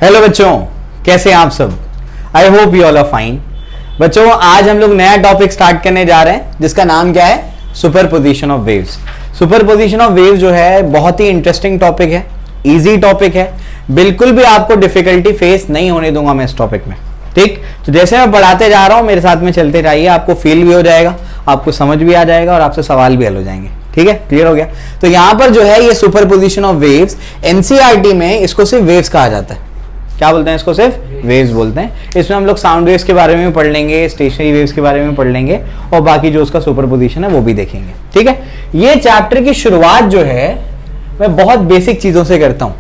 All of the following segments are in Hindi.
हेलो बच्चों, कैसे हैं आप सब। I hope you all are fine. बच्चों, आज हम लोग नया टॉपिक स्टार्ट करने जा रहे हैं जिसका नाम क्या है, superposition of waves. Superposition of waves जो है बहुत ही इंटरेस्टिंग टॉपिक है, इजी टॉपिक है, बिल्कुल भी आपको डिफिकल्टी फेस नहीं होने दूंगा मैं इस टॉपिक में। ठीक, तो जैसे मैं पढ़ाते जा रहा हूं मेरे साथ में चलते जाइए, आपको फील भी हो जाएगा, आपको समझ भी आ जाएगा और आपसे सवाल भी हल हो जाएंगे। ठीक है, क्लियर हो गया। तो यहां पर जो है ये सुपरपोजिशन ऑफ वेव्स, एनसीईआरटी में इसको सिर्फ वेव्स कहा जाता है। क्या बोलते हैं इसको? सिर्फ वेव्स बोलते हैं। इसमें हम लोग साउंड वेव्स के बारे में पढ़ लेंगे, स्टेशनरी वेव्स के बारे में पढ़ लेंगे और बाकी जो उसका सुपरपोजिशन है वो भी देखेंगे। ठीक है, ये चैप्टर की शुरुआत जो है मैं बहुत बेसिक चीजों से करता हूं।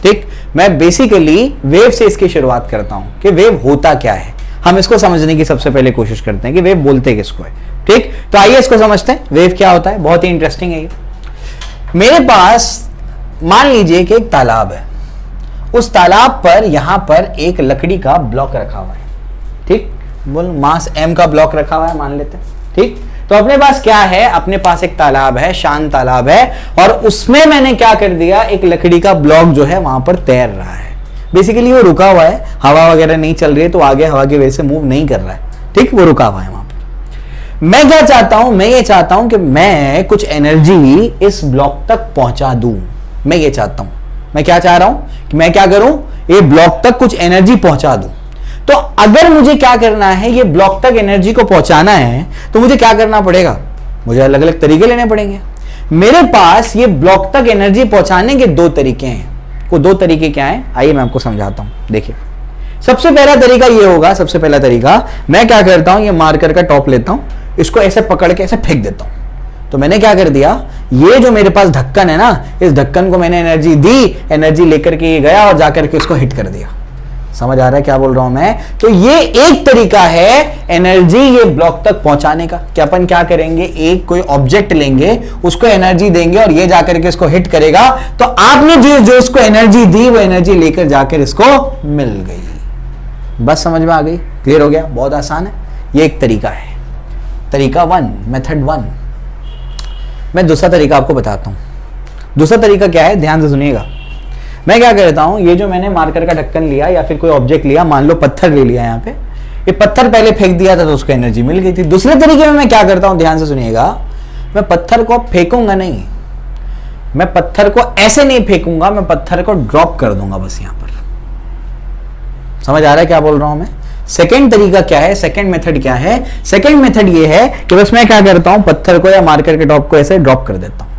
ठीक, मैं बेसिकली वेव से इसकी शुरुआत करता हूं कि वेव होता क्या है, हम इसको समझने की सबसे पहले कोशिश करते हैं कि वेव बोलते किसको है। ठीक, तो आइए इसको समझते हैं, वेव क्या होता है। बहुत ही इंटरेस्टिंग है ये। मेरे पास मान लीजिए कि एक तालाब है, उस तालाब पर यहां पर एक लकड़ी का ब्लॉक रखा हुआ है। ठीक, बोल मास m का ब्लॉक रखा हुआ है मान लेते हैं। ठीक, तो अपने पास क्या है, अपने पास एक तालाब है, शांत तालाब है, और उसमें मैंने क्या कर दिया, एक लकड़ी का ब्लॉक जो है वहां पर तैर रहा है। बेसिकली वो रुका हुआ है, हवा वगैरह नहीं चल रही है तो आगे हवा की वजह से मूव नहीं कर रहा है। ठीक, वो रुका हुआ है वहां पर। मैं क्या चाहता हूं, मैं ये चाहता हूं कि मैं कुछ एनर्जी इस ब्लॉक तक पहुंचा दूं। मैं ये चाहता हूं, मैं क्या चाह रहा हूं कि मैं क्या करूं, ये ब्लॉक तक कुछ एनर्जी पहुंचा दूं। तो अगर मुझे क्या करना है, ये ब्लॉक तक एनर्जी को पहुंचाना है तो मुझे क्या करना पड़ेगा, मुझे अलग अलग तरीके लेने पड़ेंगे। मेरे पास ये ब्लॉक तक एनर्जी पहुंचाने के दो तरीके हैं। वो दो तरीके क्या हैं, आइए मैं आपको समझाता हूं। देखिए, सबसे पहला तरीका ये होगा, सबसे पहला तरीका मैं क्या करता हूं, ये मार्कर का टॉप लेता हूं, इसको ऐसे पकड़ के ऐसे फेंक देता हूं। तो मैंने क्या कर दिया, ये जो मेरे पास ढक्कन है ना, इस ढक्कन को मैंने एनर्जी दी, एनर्जी लेकर के ये गया और जाकर के इसको हिट कर दिया। समझ आ रहा है क्या बोल रहा हूं मैं? तो ये एक तरीका है एनर्जी ये ब्लॉक तक पहुंचाने का। कि अपन क्या करेंगे, एक कोई ऑब्जेक्ट लेंगे, उसको एनर्जी देंगे और ये जाकर के इसको हिट करेगा, तो आपने जो इसको एनर्जी दी वो एनर्जी लेकर जाकर इसको मिल गई। बस समझ में आ गई, क्लियर हो गया, बहुत आसान है। ये एक तरीका है, तरीका 1, मेथड 1। मैं दूसरा तरीका आपको बताता हूं। दूसरा तरीका क्या है, ध्यान से सुनिएगा। मैं क्या करता हूं, ये जो मैंने मार्कर का ढक्कन लिया या फिर कोई ऑब्जेक्ट लिया, मान लो पत्थर ले लिया, यहां पे ये पत्थर पहले फेंक दिया था तो उसको एनर्जी मिल गई थी। दूसरे तरीके में मैं क्या करता हूं, ध्यान से सुनिएगा, मैं पत्थर को फेंकूंगा नहीं, मैं पत्थर को ऐसे नहीं फेंकूंगा, मैं पत्थर को ड्रॉप कर दूंगा बस यहां पर। समझ आ रहा है क्या बोल रहा हूं मैं? सेकेंड तरीका क्या है, सेकेंड मेथड क्या है? सेकेंड मेथड ये है कि बस मैं क्या करता हूं, पत्थर को या मार्कर के टॉप को ऐसे ड्रॉप कर देता हूं।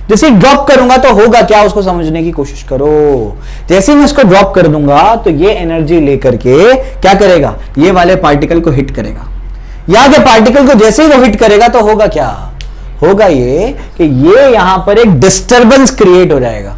जैसे ड्रॉप करूंगा तो होगा क्या, उसको समझने की कोशिश करो। जैसे मैं इसको ड्रॉप कर दूंगा तो ये एनर्जी लेकर के क्या करेगा, ये वाले पार्टिकल को हिट करेगा। या के पार्टिकल को जैसे ही वो हिट करेगा तो होगा क्या, होगा ये कि ये यहां पर एक डिस्टर्बेंस क्रिएट हो जाएगा।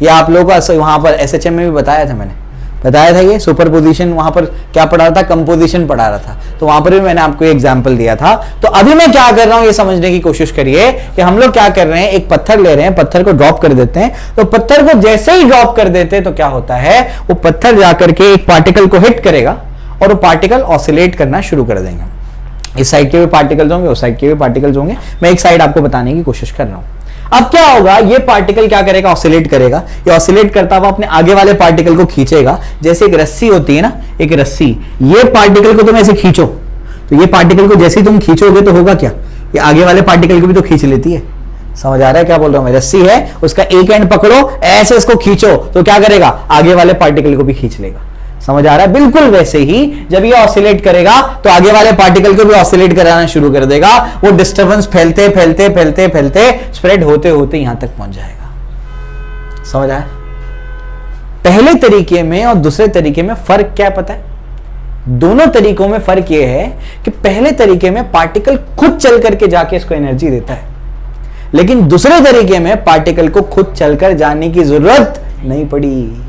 ये आप लोगों को वहां पर एसएचएम में भी बताया था, मैंने बताया था। ये सुपरपोजिशन वहां पर क्या पढ़ा रहा था, कंपोजिशन पढ़ा रहा था, तो वहां पर भी मैंने आपको एग्जांपल दिया था। तो अभी मैं क्या कर रहा हूं, ये समझने की कोशिश करिए कि हम लोग क्या कर रहे हैं, एक पत्थर ले रहे हैं, पत्थर को ड्रॉप कर देते हैं। तो पत्थर को जैसे ही ड्रॉप कर देते हैं तो क्या होता है, वो पत्थर जाकर के एक पार्टिकल को हिट करेगा और वो पार्टिकल ऑसिलेट करना शुरू कर देंगे। इस साइड के भी पार्टिकल्स होंगे, उस साइड के भी पार्टिकल्स होंगे। मैं एक साइड आपको बताने की कोशिश कर रहा हूं। अब क्या होगा, ये पार्टिकल क्या करेगा, ऑसिलेट करेगा। ये ऑसिलेट करता हुआ अपने आगे वाले पार्टिकल को खींचेगा। जैसे एक रस्सी होती है ना, एक रस्सी, ये पार्टिकल को तुम ऐसे खींचो तो ये पार्टिकल को जैसे ही तुम खींचोगे तो होगा क्या, ये आगे वाले पार्टिकल को भी तो खींच लेती है। समझ आ रहा है क्या बोल रहा हूं मैं? रस्सी है, उसका एक एंड पकड़ो, ऐसे इसको खींचो तो क्या करेगा, आगे वाले पार्टिकल को भी खींच लेगा। समझ आ रहा है? बिल्कुल वैसे ही जब ये ऑसिलेट करेगा तो आगे वाले पार्टिकल को भी ऑसिलेट कराना शुरू कर देगा। वो डिस्टरबेंस फैलते फैलते फैलते फैलते स्प्रेड होते होते यहां तक पहुंच जाएगा। समझ आया? पहले तरीके में और दूसरे तरीके में फर्क क्या पता है? दोनों तरीकों में फर्क यह है कि पहले तरीके में पार्टिकल खुद चल करके जाके इसको एनर्जी देता है, लेकिन दूसरे तरीके में पार्टिकल को खुद चलकर जाने की जरूरत नहीं पड़ी।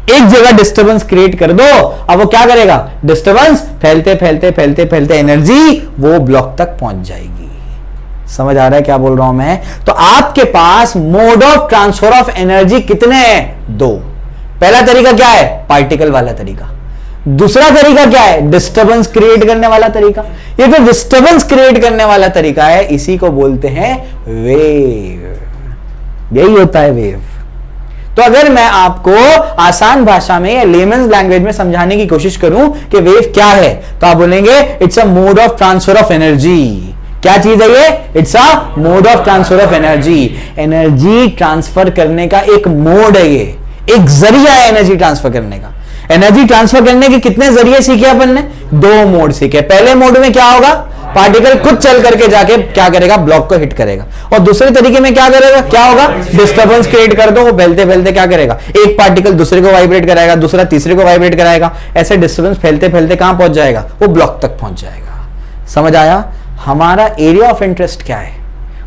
एक जगह डिस्टरबेंस क्रिएट कर दो, अब वो क्या करेगा, डिस्टरबेंस फैलते फैलते फैलते फैलते एनर्जी वो ब्लॉक तक पहुंच जाएगी। समझ आ रहा है क्या बोल रहा हूं मैं? तो आपके पास mode of transfer of energy कितने हैं, 2। पहला तरीका क्या है, पार्टिकल वाला तरीका। दूसरा तरीका क्या है, डिस्टरबेंस क्रिएट करने वाला तरीका। ये जो डिस्टरबेंस क्रिएट करने वाला तरीका है, इसी को बोलते हैं वेव। यही होता है वेव। तो अगर मैं आपको आसान भाषा में या लेमन्स लैंग्वेज में समझाने की कोशिश करूं कि वेव क्या है, तो आप बोलेंगे it's a mode of transfer of energy. क्या चीज है ये? It's a mode of transfer of energy. Energy transfer करने का एक मोड है, ये एक जरिया है एनर्जी ट्रांसफर करने का। एनर्जी ट्रांसफर करने के कितने जरिए सीखे अपन ने? 2 मोड सीखे। पहले मोड में क्या होगा? पार्टिकल खुद चल करके जाके क्या करेगा? ब्लॉक को हिट करेगा। और दूसरे तरीके में क्या करेगा? क्या होगा? डिस्टर्बेंस क्रिएट कर दो, वो फैलते फैलते क्या करेगा? एक पार्टिकल दूसरे को वाइब्रेट कराएगा, दूसरा तीसरे को वाइब्रेट कराएगा, ऐसे डिस्टर्बेंस फैलते फैलते कहां पहुंच जाएगा? वो ब्लॉक तक पहुंच जाएगा। समझ आया? हमारा एरिया ऑफ इंटरेस्ट क्या है?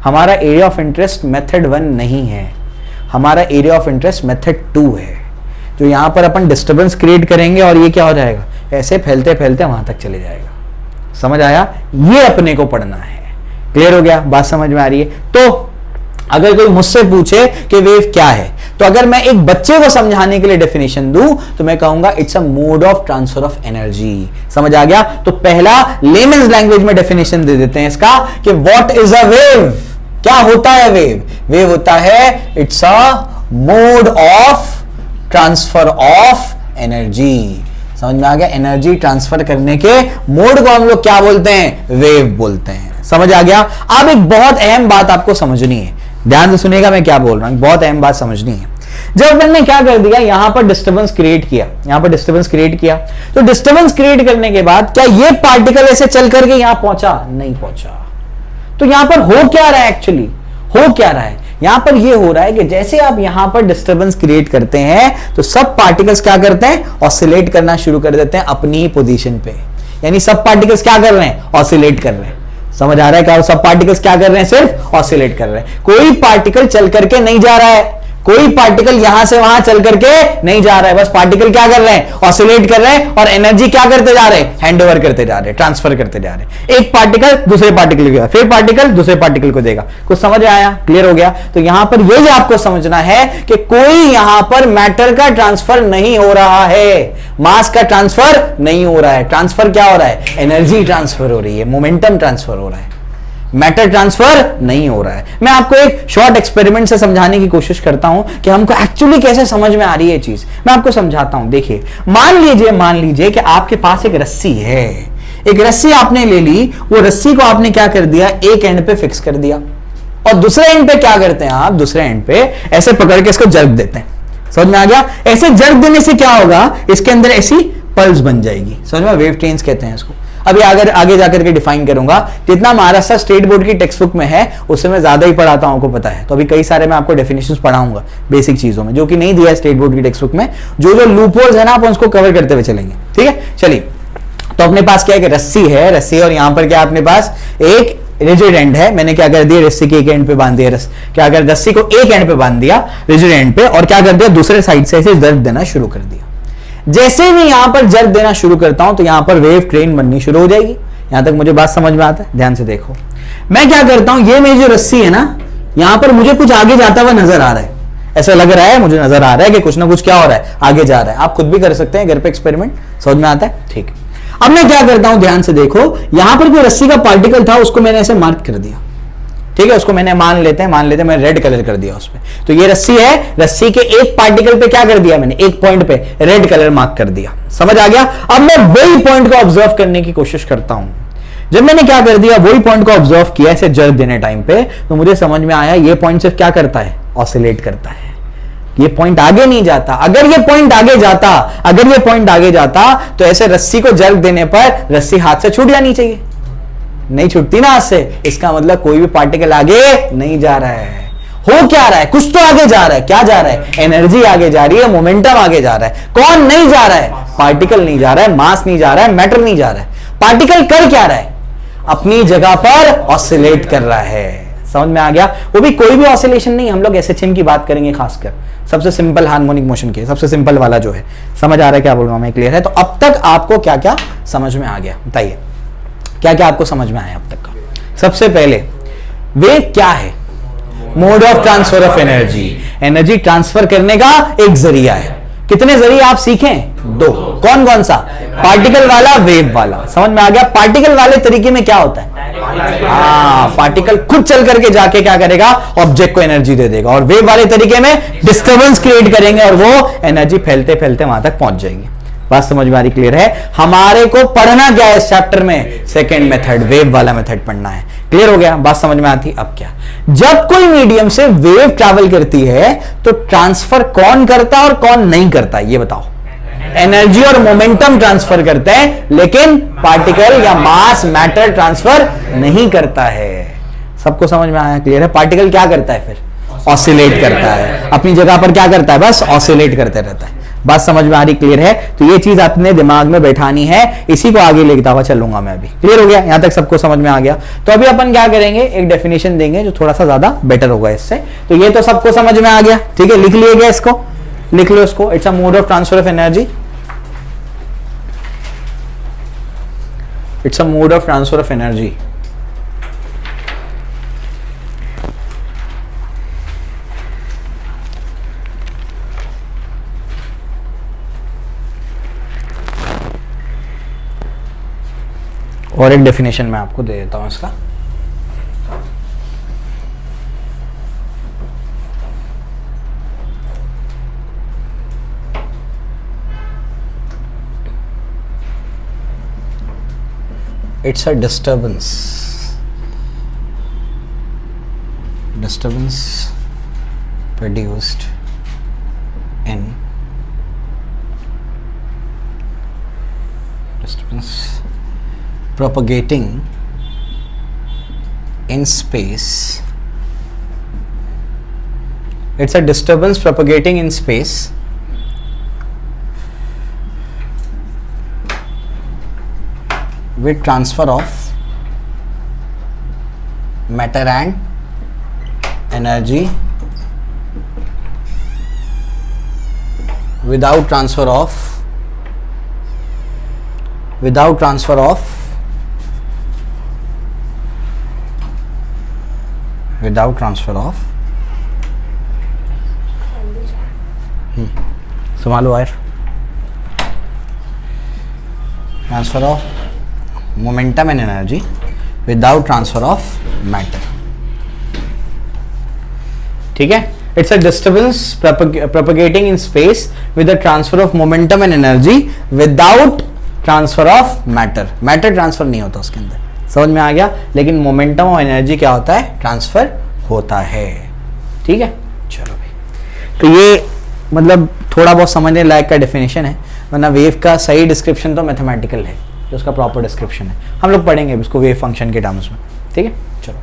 हमारा एरिया ऑफ इंटरेस्ट मेथड 1 नहीं है, हमारा एरिया ऑफ इंटरेस्ट मेथड 2 है। तो यहां पर अपन डिस्टर्बेंस क्रिएट करेंगे और ये क्या हो जाएगा? ऐसे फैलते फैलते वहां तक चले जाएगा। समझ आया? ये अपने को पढ़ना है। क्लियर हो गया? बात समझ में आ रही है? तो अगर कोई मुझसे पूछे कि वेव क्या है, तो अगर मैं एक बच्चे को समझाने के लिए डेफिनेशन दूं तो मैं कहूंगा it's a mode of transfer of energy. समझ आ गया? तो पहला लेमन्स लैंग्वेज में डेफिनेशन दे देते हैं इसका कि व्हाट इज अ वेव। क्या होता है वेव? वेव होता है it's a mode of transfer of energy. समझ में आ गया? एनर्जी ट्रांसफर करने के मोड को हम लोग क्या बोलते हैं? वेव बोलते हैं। समझ आ गया? अब एक बहुत अहम बात आपको समझनी है, ध्यान से सुनिएगा मैं क्या बोल रहा हूं, बहुत अहम बात समझनी है। जब अपन ने क्या कर दिया, यहां पर डिस्टर्बेंस क्रिएट किया, यहां पर डिस्टर्बेंस क्रिएट किया, तो डिस्टर्बेंस क्रिएट करने के बाद क्या ये पार्टिकल ऐसे चल करके यहां पहुंचा? नहीं पहुंचा। तो यहां पर हो क्या रहा है? एक्चुअली हो क्या रहा है यहां पर? ये हो रहा है कि जैसे आप यहां पर डिस्टर्बेंस क्रिएट करते हैं तो सब पार्टिकल्स क्या करते हैं? ऑसिलेट करना शुरू कर देते हैं अपनी पोजीशन पे। यानी सब पार्टिकल्स क्या कर रहे हैं? ऑसिलेट कर रहे हैं। समझ आ रहा है? क्या सब पार्टिकल्स क्या कर रहे हैं? सिर्फ ऑसिलेट कर रहे हैं। कोई पार्टिकल चल करके नहीं जा रहा है, कोई पार्टिकल यहां से वहां चल करके नहीं जा रहा है, बस पार्टिकल क्या कर रहे हैं? ऑसिलेट कर रहे हैं और एनर्जी क्या करते जा रहे हैं? हैंड ओवर करते जा रहे हैं, ट्रांसफर करते जा रहे हैं। एक पार्टिकल दूसरे पार्टिकल को देगा, फिर पार्टिकल दूसरे पार्टिकल को देगा। कुछ समझ आया? क्लियर हो गया? तो यहां पर यही आपको समझना है कि कोई यहां पर मैटर का ट्रांसफर नहीं हो रहा है, मास का ट्रांसफर नहीं हो रहा है। ट्रांसफर क्या हो रहा है? एनर्जी ट्रांसफर हो रही है, मोमेंटम ट्रांसफर हो रहा है, मैटर ट्रांसफर नहीं हो रहा है। मैं आपको एक शॉर्ट एक्सपेरिमेंट से समझाने की कोशिश करता हूं कि हमको एक्चुअली कैसे समझ में आ रही है चीज। मैं आपको समझाता हूं। देखिए, मान लीजिए कि आपके पास एक रस्सी है, एक रस्सी आपने ले ली, वो रस्सी को आपने क्या कर दिया? एक एंड पे फिक्स कर दिया, और दूसरे एंड पे क्या करते हैं आप? दूसरे एंड पे ऐसे पकड़ के इसको जर्क देते हैं। समझ में आ गया? ऐसे जर्क देने से क्या होगा? इसके अंदर ऐसी पल्स बन जाएगी। समझ में? वेव ट्रेन्स कहते हैं इसको। अभी अगर आगे जाकर के डिफाइन करूंगा, जितना महाराष्ट्र स्टेट बोर्ड की टेक्स्ट बुक में है उससे मैं ज्यादा ही पढ़ाता हूं, आपको पता है। तो अभी कई सारे मैं आपको डेफिनेशंस पढ़ाऊंगा बेसिक चीजों में, जो कि नहीं दिया है स्टेट बोर्ड की टेक्स्ट बुक में। जो जो लूपहोल्स है ना, आप उसको कवर करते हुए चलेंगे। ठीक है, चलिए। तो अपने पास क्या है कि रस्सी है, रस्सी, और यहां पर क्या अपने पास एक रिजिड एंड है। मैंने क्या कर दिया? रस्सी के एक एंड पे बांध दिया, क्या कर रस्सी को एक एंड पे बांध दिया रिजिड एंड पे, और क्या कर दिया? दूसरे साइड से ऐसे जर्क देना शुरू कर दिया। जैसे भी यहां पर जर्क देना शुरू करता हूं तो यहां पर वेव ट्रेन बननी शुरू हो जाएगी। यहां तक मुझे बात समझ में आता है? ध्यान से देखो, मैं क्या करता हूं, ये मेरी जो रस्सी है ना, यहां पर मुझे कुछ आगे जाता हुआ नजर आ रहा है। ऐसा लग रहा है, मुझे नजर आ रहा है कि कुछ ना कुछ क्या हो रहा है? आगे जा रहा है। आप खुद भी कर सकते हैं घर पे एक्सपेरिमेंट, समझ में आता है? ठीक। अब मैं क्या करता हूं, ध्यान से देखो, यहां पर जो रस्सी का पार्टिकल था उसको मैंने ऐसे मार्क कर दिया। ठीक है, उसको मैंने मान लेते हैं मैं रेड कलर कर दिया उस पे। तो ये रस्सी है, रस्सी के एक पार्टिकल पे क्या कर दिया मैंने? एक पॉइंट पे रेड कलर मार्क कर दिया। समझ आ गया? अब मैं वही पॉइंट को ऑब्जर्व करने की कोशिश करता हूं। जब मैंने क्या कर दिया, वही पॉइंट को ऑब्जर्व किया ऐसे जर्क देने टाइम पे, तो मुझे समझ में आया ये पॉइंट सिर्फ क्या करता है? ऑसिलेट करता है। ये पॉइंट आगे नहीं जाता। अगर ये पॉइंट आगे जाता तो ऐसे रस्सी को जर्क देने पर रस्सी हाथ से छूट जानी चाहिए, नहीं छूटती ना हाथ से। इसका मतलब कोई भी पार्टिकल आगे नहीं जा रहा है। हो क्या रहा है? कुछ तो आगे जा रहा है। क्या जा रहा है? एनर्जी आगे जा रही है, मोमेंटम आगे जा रहा है। कौन नहीं जा रहा है? पार्टिकल नहीं जा रहा है, मास नहीं जा रहा है, मैटर नहीं जा रहा है। पार्टिकल कर क्या रहा है? अपनी जगह पर ऑसिलेट कर रहा है। समझ में आ गया? वो भी कोई भी ऑसिलेशन नहीं, हम लोग एसएचएम की बात करेंगे, खासकर सबसे सिंपल हार्मोनिक मोशन के, सबसे सिंपल वाला जो है। समझ आ रहा है क्या बोल रहा हूं मैं? क्लियर है? तो अब तक आपको क्या क्या समझ में आ गया? बताइए क्या क्या आपको समझ में आया अब तक का? सबसे पहले वेव क्या है? Mode of transfer of energy. Energy transfer करने का एक जरिया है। कितने जरिए आप सीखें? 2। कौन कौन सा? पार्टिकल वाला, वेव वाला। समझ में आ गया? पार्टिकल वाले तरीके में क्या होता है? पार्टिकल खुद चल करके जाके क्या करेगा? ऑब्जेक्ट को एनर्जी दे देगा। और वेव वाले तरीके में डिस्टर्बेंस क्रिएट करेंगे और वो एनर्जी फैलते फैलते वहां तक पहुंच जाएगी। बात समझ में आ रही? क्लियर है? हमारे को पढ़ना क्या है इस चैप्टर में? सेकेंड मेथड, वेव वाला मेथड पढ़ना है। क्लियर हो गया? बात समझ में आती? अब क्या, जब कोई मीडियम से वेव ट्रैवल करती है तो ट्रांसफर कौन करता है और कौन नहीं करता है? ये बताओ। एनर्जी और मोमेंटम ट्रांसफर करते हैं, लेकिन पार्टिकल या मास मैटर ट्रांसफर नहीं करता है। सबको समझ में आया? क्लियर है? पार्टिकल क्या करता है फिर? ऑसिलेट करता है, अपनी जगह पर क्या करता है? बस ऑसिलेट करते रहता है। बात समझ में आ रही? क्लियर है? तो ये चीज अपने दिमाग में बैठानी है, इसी को आगे लेता हुआ चलूंगा मैं अभी। क्लियर हो गया? यहां तक सबको समझ में आ गया? तो अभी अपन क्या करेंगे, एक डेफिनेशन देंगे जो थोड़ा सा ज्यादा बेटर होगा इससे। तो ये तो सबको समझ में आ गया, ठीक है? लिख लिया, इसको लिख लो इसको। It's a mode of transfer of energy. It's a mode of transfer of energy. और एक डेफिनेशन मैं आपको दे देता हूं इसका। It's a disturbance produced in propagating in space. It's a disturbance propagating in space with transfer of matter and energy without transfer of संभालो यार, transfer of momentum and energy without transfer of matter. ठीक है? It's a disturbance propagating in space with the transfer of momentum and energy without transfer of matter. Matter transfer नहीं होता उसके अंदर, समझ में आ गया? लेकिन मोमेंटम और एनर्जी क्या होता है? ट्रांसफर होता है। ठीक है, चलो भाई। तो ये मतलब थोड़ा बहुत समझने लायक का डेफिनेशन है, वरना वेव का सही डिस्क्रिप्शन तो मैथमेटिकल है, जो उसका प्रॉपर डिस्क्रिप्शन है। हम लोग पढ़ेंगे उसको वेव फंक्शन के टर्म्स में। ठीक है, चलो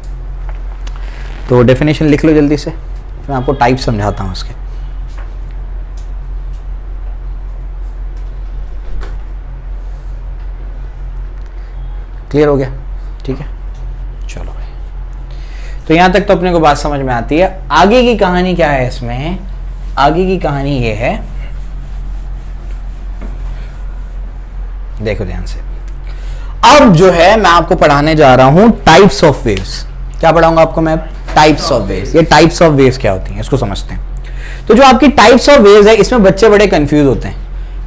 तो डेफिनेशन लिख लो जल्दी से, मैं आपको टाइप समझाता हूँ उसके। क्लियर हो गया? ठीक है, चलो भाई। तो यहां तक तो अपने को बात समझ में आती है। आगे की कहानी क्या है इसमें? आगे की कहानी ये है, देखो ध्यान से। अब जो है मैं आपको पढ़ाने जा रहा हूं टाइप्स ऑफ वेव्स। क्या पढ़ाऊंगा आपको मैं? Types of waves. ये टाइप्स ऑफ वेव्स क्या होती हैं इसको समझते हैं। तो जो आपकी टाइप्स ऑफ वेव्स है, इसमें बच्चे बड़े कंफ्यूज होते हैं।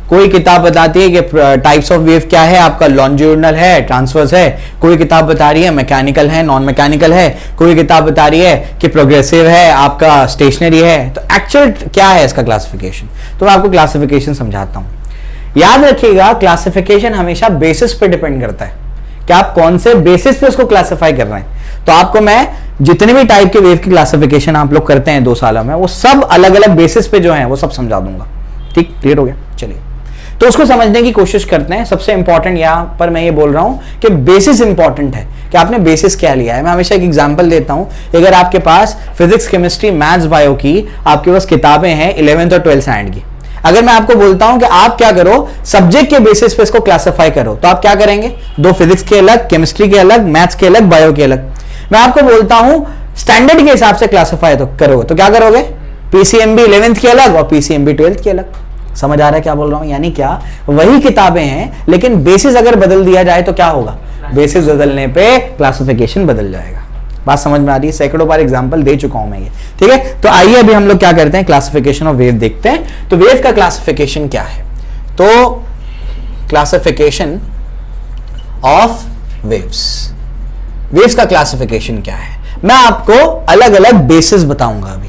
कोई किताब बताती है कि टाइप्स ऑफ वेव क्या है, आपका लॉन्जिट्यूडनल है, ट्रांसवर्स है। कोई किताब बता रही है मैकेनिकल है, नॉन मैकेनिकल है। कोई किताब बता रही है कि प्रोग्रेसिव है, आपका स्टेशनरी है। तो एक्चुअल क्या है इसका क्लासिफिकेशन? तो मैं आपको क्लासिफिकेशन समझाता हूं। याद रखिएगा, क्लासिफिकेशन हमेशा बेसिस पे डिपेंड करता है कि आप कौन से बेसिस पे उसको क्लासिफाई कर रहे हैं। तो आपको मैं जितने भी टाइप के वेव की क्लासिफिकेशन आप लोग करते हैं 2 सालों में, वो सब अलग अलग बेसिस पे जो है वो सब समझा दूंगा। ठीक, क्लियर हो गया? चलिए, तो उसको समझने की कोशिश करते हैं। सबसे इंपॉर्टेंट यहां पर मैं ये बोल रहा हूं कि बेसिस इंपॉर्टेंट है कि आपने बेसिस क्या लिया है। मैं हमेशा एक एग्जांपल देता हूं। अगर आपके पास फिजिक्स, केमिस्ट्री, मैथ्स, बायो की आपके पास किताबें हैं 11th और 12th स्टैंडर्ड की, अगर मैं आपको बोलता हूं कि आप क्या करो, सब्जेक्ट के बेसिस पे इसको क्लासिफाई करो, तो आप क्या करेंगे? 2 फिजिक्स के अलग, केमिस्ट्री के अलग, मैथ्स के अलग, बायो के अलग। मैं आपको बोलता हूं स्टैंडर्ड के हिसाब से क्लासिफाई तो करोगे, तो क्या करोगे? पीसीएमबी 11th की अलग और पीसीएमबी 12th की अलग। समझ आ रहा है क्या बोल रहा हूं? यानी क्या, वही किताबें हैं लेकिन बेसिस अगर बदल दिया जाए तो क्या होगा? बेसिस बदलने पे क्लासिफिकेशन बदल जाएगा। बात समझ में आ रही है? सैकड़ों बार एग्जांपल दे चुका हूं मैं ये, ठीक है। तो आइए अभी हम लोग क्या करते हैं, क्लासिफिकेशन ऑफ वेव देखते हैं। तो वेव का क्लासिफिकेशन क्या है? तो क्लासिफिकेशन ऑफ वेव्स का क्लासिफिकेशन क्या है, मैं आपको अलग अलग बेसिस बताऊंगा अभी,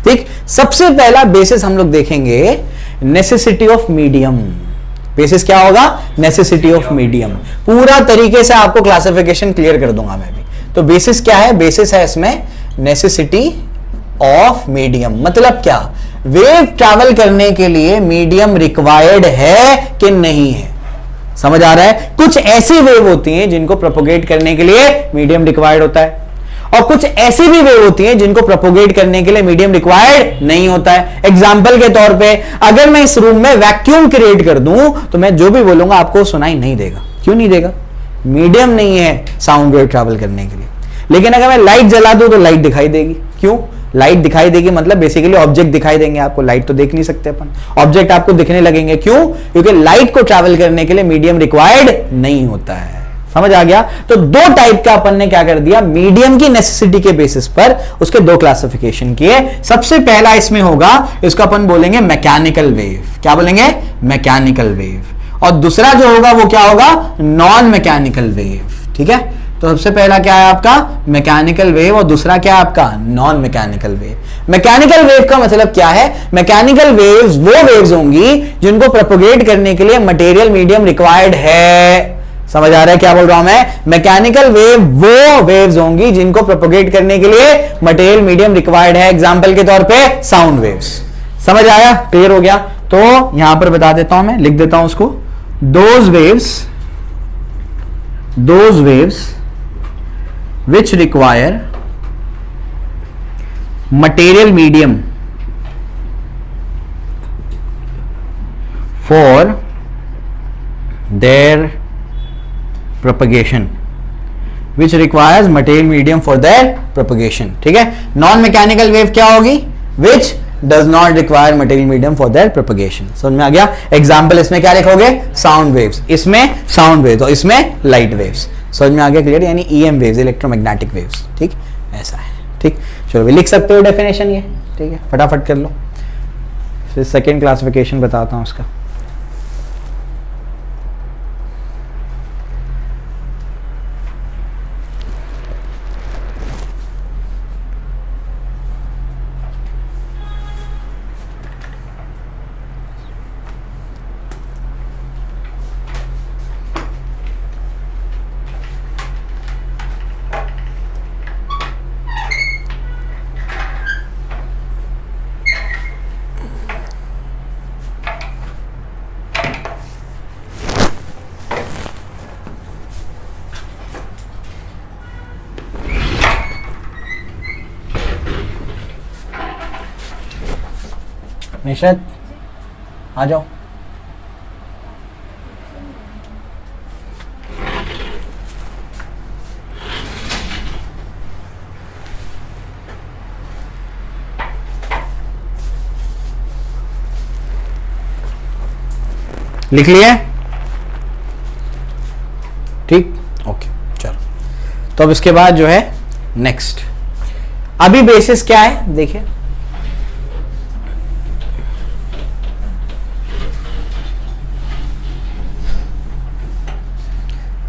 ठीक। सबसे पहला बेसिस हम लोग देखेंगे नेसेसिटी ऑफ मीडियम। बेसिस क्या होगा? Necessity of medium. पूरा तरीके से आपको क्लासिफिकेशन क्लियर कर दूंगा मैं भी। तो बेसिस क्या है? बेसिस है इसमें नेसेसिटी ऑफ मीडियम। मतलब क्या? वेव ट्रैवल करने के लिए मीडियम रिक्वायर्ड है कि नहीं है? समझ आ रहा है? कुछ ऐसी वेव होती हैं जिनको प्रोपोगेट करने के लिए मीडियम रिक्वायर्ड होता है, और कुछ ऐसी भी वेव होती हैं जिनको प्रोपोगेट करने के लिए मीडियम रिक्वायर्ड नहीं होता है। एग्जांपल के तौर पे अगर मैं इस रूम में वैक्यूम क्रिएट कर दूं तो मैं जो भी बोलूंगा आपको सुनाई नहीं देगा। क्यों नहीं देगा? मीडियम नहीं है साउंड वेव ट्रैवल करने के लिए। लेकिन अगर मैं लाइट जला दूं तो लाइट दिखाई देगी। क्यों लाइट दिखाई देगी? मतलब बेसिकली ऑब्जेक्ट दिखाई देंगे आपको। लाइट तो देख नहीं सकते अपन, ऑब्जेक्ट आपको दिखने लगेंगे। क्यों? क्योंकि लाइट को ट्रैवल करने के लिए मीडियम रिक्वायर्ड नहीं होता है। समझ आ गया? तो दो टाइप का अपन ने क्या कर दिया, मीडियम की नेसेसिटी के बेसिस पर उसके दो क्लासिफिकेशन किए। सबसे पहला इसमें होगा, इसको अपन बोलेंगे मैकेनिकल वेव। क्या बोलेंगे? Mechanical wave. और दूसरा जो होगा वो क्या होगा? Non mechanical wave. ठीक है, तो सबसे पहला क्या है आपका? मैकेनिकल वेव, और दूसरा क्या है आपका? Non mechanical wave. Mechanical wave का मतलब क्या है? मैकेनिकल वेव्स वो वेव्स होंगी जिनको प्रोपोगेट करने के लिए मटेरियल मीडियम रिक्वायर्ड है। समझ आ रहा है क्या बोल रहा हूं मैं? मैकेनिकल वेव वो वेव्स होंगी जिनको प्रोपोगेट करने के लिए मटेरियल मीडियम रिक्वायर्ड है। एग्जांपल के तौर पे साउंड वेव्स। समझ आया? क्लियर हो गया? तो यहां पर बता देता हूं, मैं लिख देता हूं उसको। Those waves which require material medium for their propagation, which requires material medium for their propagation। ठीक है, नॉन मैकेनिकल वेव क्या होगी? which does not require material medium for their propagation। समझ में आ गया? एग्जाम्पल इसमें क्या लिखोगे? साउंड वेव्स, इसमें साउंड वेव्स और इसमें लाइट वेव्स। समझ में आ गया? क्लियर? यानी ईएम वेव्स, इलेक्ट्रोमैग्नेटिक वेव्स। ठीक, ऐसा है। ठीक, चलो लिख सकते हो डेफिनेशन ये। ठीक है, फटाफट कर लो, फिर सेकेंड क्लासिफिकेशन बताता हूं उसका। निशरत आ जाओ। लिख लिया? ठीक, ओके, चलो। तो अब इसके बाद जो है नेक्स्ट, अभी बेसिस क्या है देखिए।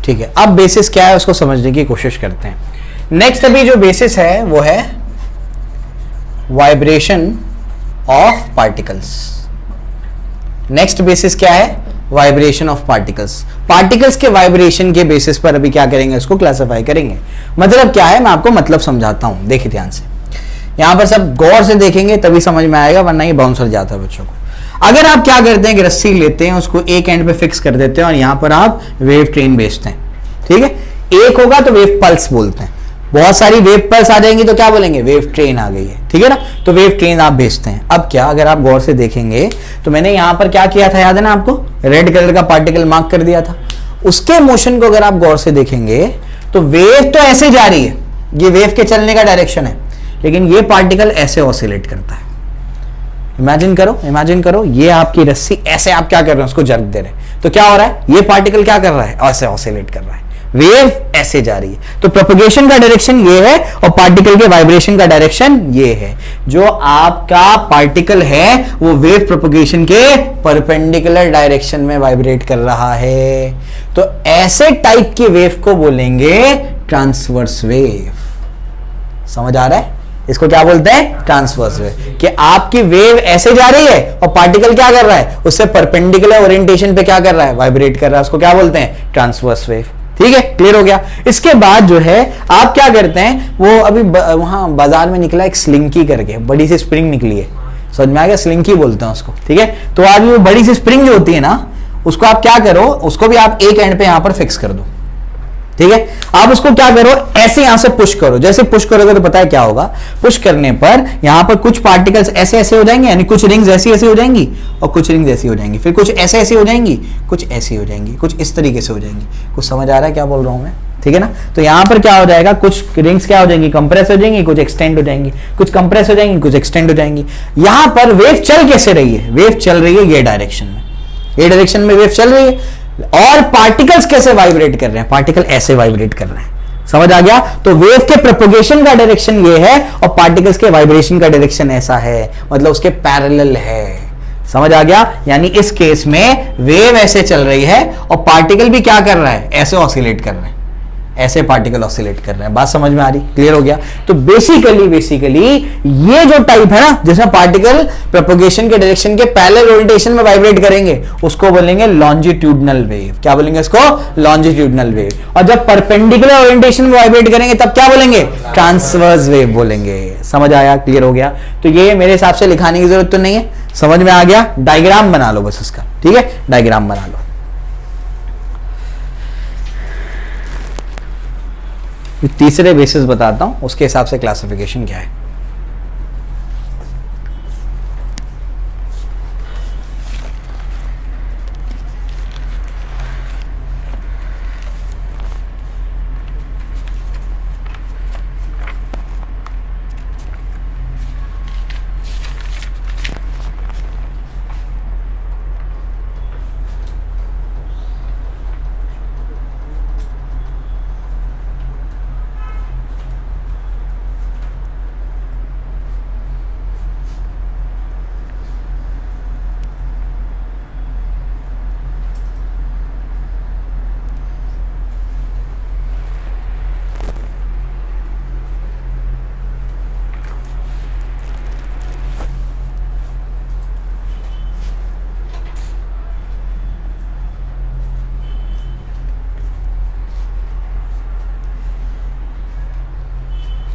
ठीक है, अब बेसिस क्या है उसको समझने की कोशिश करते हैं। नेक्स्ट अभी जो बेसिस है वो है vibration of particles. Next basis क्या है? Vibration of particles. पार्टिकल्स के वाइब्रेशन के बेसिस पर अभी क्या करेंगे? इसको क्लासिफाई करेंगे। मतलब क्या है, मैं आपको मतलब समझाता हूं, देखिए ध्यान से। यहां पर सब गौर से देखेंगे तभी समझ में आएगा, वरना ये बाउंसर जाता है बच्चों को। अगर आप क्या करते हैं कि रस्सी लेते हैं, उसको एक एंड पे फिक्स कर देते हैं और यहां पर आप वेव ट्रेन भेजते हैं। ठीक है, एक होगा तो वेव पल्स बोलते हैं। बहुत सारी वेव पल्स आ जाएंगी तो क्या बोलेंगे? वेव ट्रेन आ गई है। ठीक है ना, तो वेव ट्रेन आप भेजते हैं। अब क्या, अगर आप गौर से देखेंगे तो मैंने यहां पर क्या किया था, याद है ना आपको? रेड कलर का पार्टिकल मार्क कर दिया था। उसके मोशन को अगर आप गौर से देखेंगे तो वेव तो ऐसे जा रही है, ये वेव के चलने का डायरेक्शन है, लेकिन ये पार्टिकल ऐसे ऑसिलेट करता है। इमेजिन करो, ये आपकी रस्सी ऐसे आप क्या कर रहे हैं? उसको जर्क दे रहे हैं, तो क्या हो रहा है? ये पार्टिकल क्या कर रहा है? ऐसे ऑसिलेट कर रहा है। वेव ऐसे जा रही है। तो प्रोपगेशन का डायरेक्शन ये है और पार्टिकल के वाइब्रेशन का डायरेक्शन ये है। जो आपका पार्टिकल है वो वेव प्रोपगेशन के परपेंडिकुलर डायरेक्शन में वाइब्रेट कर रहा है। तो ऐसे टाइप की वेव को बोलेंगे ट्रांसवर्स वेव। समझ आ रहा है? इसको क्या बोलते हैं? Transverse wave. कि आपकी वेव ऐसे जा रही है और पार्टिकल क्या कर रहा है? उससे परपेंडिकुलर ओरिएंटेशन पे क्या कर रहा है? वाइब्रेट कर रहा है। उसको क्या बोलते हैं? Transverse wave. ठीक है, क्लियर हो गया। इसके बाद जो है आप क्या करते हैं, वो अभी वहां बाजार में निकला एक स्लिंकी करके, बड़ी सी स्प्रिंग निकली है, समझ में आ गया? स्लिंकी बोलते हैं उसको। ठीक है, तो आज वो बड़ी सी स्प्रिंग जो होती है ना, उसको आप क्या करो, उसको भी आप एक एंड पे यहां पर फिक्स कर दो। ठीक है, आप उसको क्या करो, ऐसे यहां से पुश करो। जैसे पुश करोगे तो पता है क्या होगा, पुश करने पर यहां पर कुछ पार्टिकल्स ऐसे ऐसे हो जाएंगे, यानी कुछ रिंग्स ऐसी ऐसी हो जाएंगी और कुछ रिंग्स ऐसी हो जाएंगी, फिर कुछ ऐसे ऐसी हो जाएंगी, कुछ ऐसी हो जाएंगी, कुछ इस तरीके से हो जाएंगी। कुछ समझ आ रहा है क्या बोल रहा हूं मैं? ठीक है ना? तो यहां पर क्या हो जाएगा, कुछ रिंग्स क्या हो जाएंगी, कंप्रेस हो जाएंगी, कुछ एक्सटेंड हो जाएंगी, कुछ कंप्रेस हो जाएंगी, कुछ एक्सटेंड हो जाएंगी। यहां पर वेव चल कैसे रही है? वेव चल रही है ये डायरेक्शन में, ये डायरेक्शन में वेव चल रही है। और पार्टिकल्स कैसे वाइब्रेट कर रहे हैं? पार्टिकल ऐसे वाइब्रेट कर रहे हैं। समझ आ गया? तो वेव के प्रोपगेशन का डायरेक्शन ये है और पार्टिकल्स के वाइब्रेशन का डायरेक्शन ऐसा है, मतलब उसके पैरेलल है। समझ आ गया? यानी इस केस में वेव ऐसे चल रही है और पार्टिकल भी क्या कर रहा है? ऐसे ऑसिलेट कर रहे हैं, ऐसे पार्टिकल ऑसिलेट कर रहे हैं। बात समझ में आ रही? क्लियर हो गया? तो बेसिकली ये जो टाइप है ना, जिसमें पार्टिकल प्रोपगेशन के डायरेक्शन के पैरेलल ओरिएंटेशन में वाइब्रेट करेंगे, उसको बोलेंगे लॉन्जिट्यूडनल वेव। क्या बोलेंगे इसको? Longitudinal wave. और जब परपेंडिकुलर ओरिएंटेशन में वाइब्रेट करेंगे तब क्या बोलेंगे? ट्रांसवर्स वेव बोलेंगे। समझ आया? क्लियर हो गया? तो ये मेरे हिसाब से लिखाने की जरूरत तो नहीं है, समझ में आ गया? डायग्राम बना लो बस इसका। ठीक है, डायग्राम बना लो। तीसरे बेसिस बताता हूं, उसके हिसाब से क्लासिफिकेशन क्या है।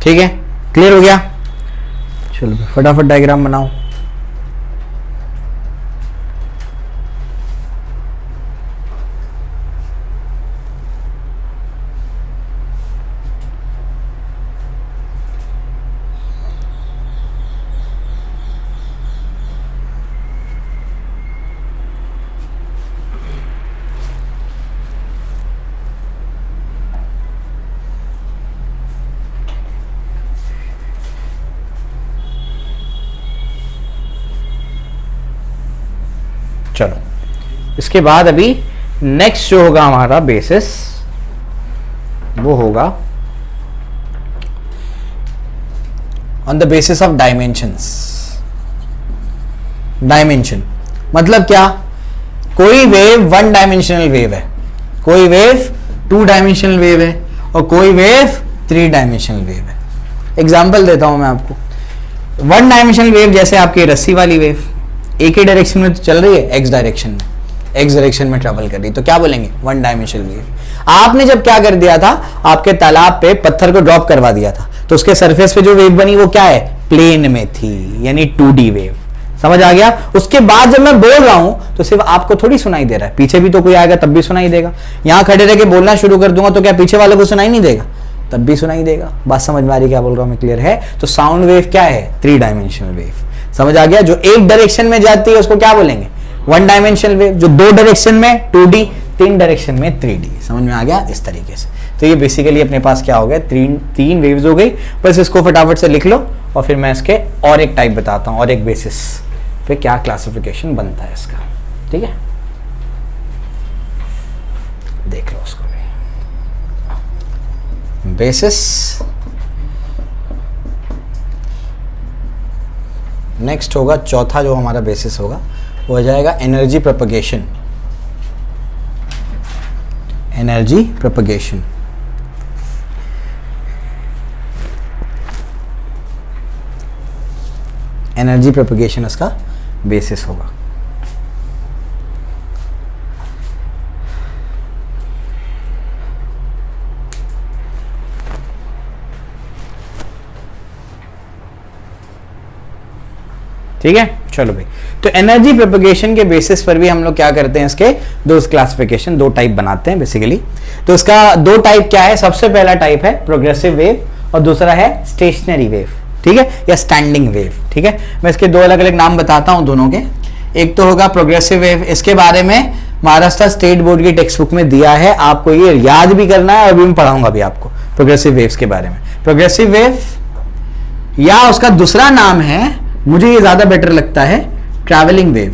ठीक है, क्लियर हो गया? चलो फटाफट डायग्राम बनाओ। चलो, इसके बाद अभी नेक्स्ट जो होगा हमारा बेसिस, वो होगा on the basis of dimensions. Dimension मतलब क्या? कोई वेव वन डायमेंशनल वेव है, कोई वेव टू डायमेंशनल वेव है और कोई वेव थ्री डायमेंशनल वेव है। एग्जांपल देता हूं मैं आपको। वन डायमेंशनल वेव जैसे आपकी रस्सी वाली वेव एक ही डायरेक्शन में तो चल रही है, एक्स डायरेक्शन में, एक्स डायरेक्शन में ट्रेवल कर रही, तो क्या बोलेंगे? One dimensional wave. आपने जब क्या कर दिया था, आपके तालाब पे पत्थर को ड्रॉप करवा दिया था, तो उसके सरफेस पे जो वेव बनी वो क्या है? प्लेन में थी, यानी 2D वेव। समझ आ गया? उसके बाद जब मैं बोल रहा हूं तो सिर्फ आपको थोड़ी सुनाई दे रहा है, पीछे भी तो कोई आएगा तब भी सुनाई देगा। यहां खड़े रह के बोलना शुरू कर दूंगा तो क्या पीछे वाले को सुनाई नहीं देगा? तब भी सुनाई देगा। बात समझ में आ रही क्या बोल रहा हूं मैं? क्लियर है? तो साउंड वेव क्या है? 3 डायमेंशनल वेव। समझ आ गया? जो एक डायरेक्शन में जाती है उसको क्या बोलेंगे? One dimensional wave. जो दो डायरेक्शन में 2D, तीन डायरेक्शन में 3D। समझ में आ गया? इस तरीके से। तो ये बेसिकली अपने पास क्या हो गया? तीन वेव्स हो गई। बस इसको फटाफट से लिख लो और फिर मैं इसके और एक टाइप बताता हूं और एक बेसिस, फिर क्या क्लासिफिकेशन बनता है इसका। ठीक है, देख लो उसको भी। बेसिस, नेक्स्ट होगा चौथा जो हमारा बेसिस होगा वो हो जाएगा energy propagation. Energy propagation, energy propagation इसका बेसिस होगा। ठीक है, चलो भाई। तो एनर्जी प्रोपगेशन के बेसिस पर भी हम लोग क्या करते हैं, इसके दो क्लासिफिकेशन, दो टाइप बनाते हैं बेसिकली। तो इसका दो टाइप क्या है, सबसे पहला टाइप है प्रोग्रेसिव वेव और दूसरा है स्टेशनरी वेव, ठीक है, या स्टैंडिंग वेव। ठीक है, मैं इसके दो अलग अलग नाम बताता हूं दोनों के। एक तो होगा प्रोग्रेसिव वेव, इसके बारे में महाराष्ट्र स्टेट बोर्ड की टेक्स्ट बुक में दिया है, आपको ये याद भी करना है, अभी मैं पढ़ाऊंगा भी आपको प्रोग्रेसिव वेव्स के बारे में। प्रोग्रेसिव वेव या उसका दूसरा नाम है, मुझे ये ज्यादा बेटर लगता है, ट्रैवलिंग वेव।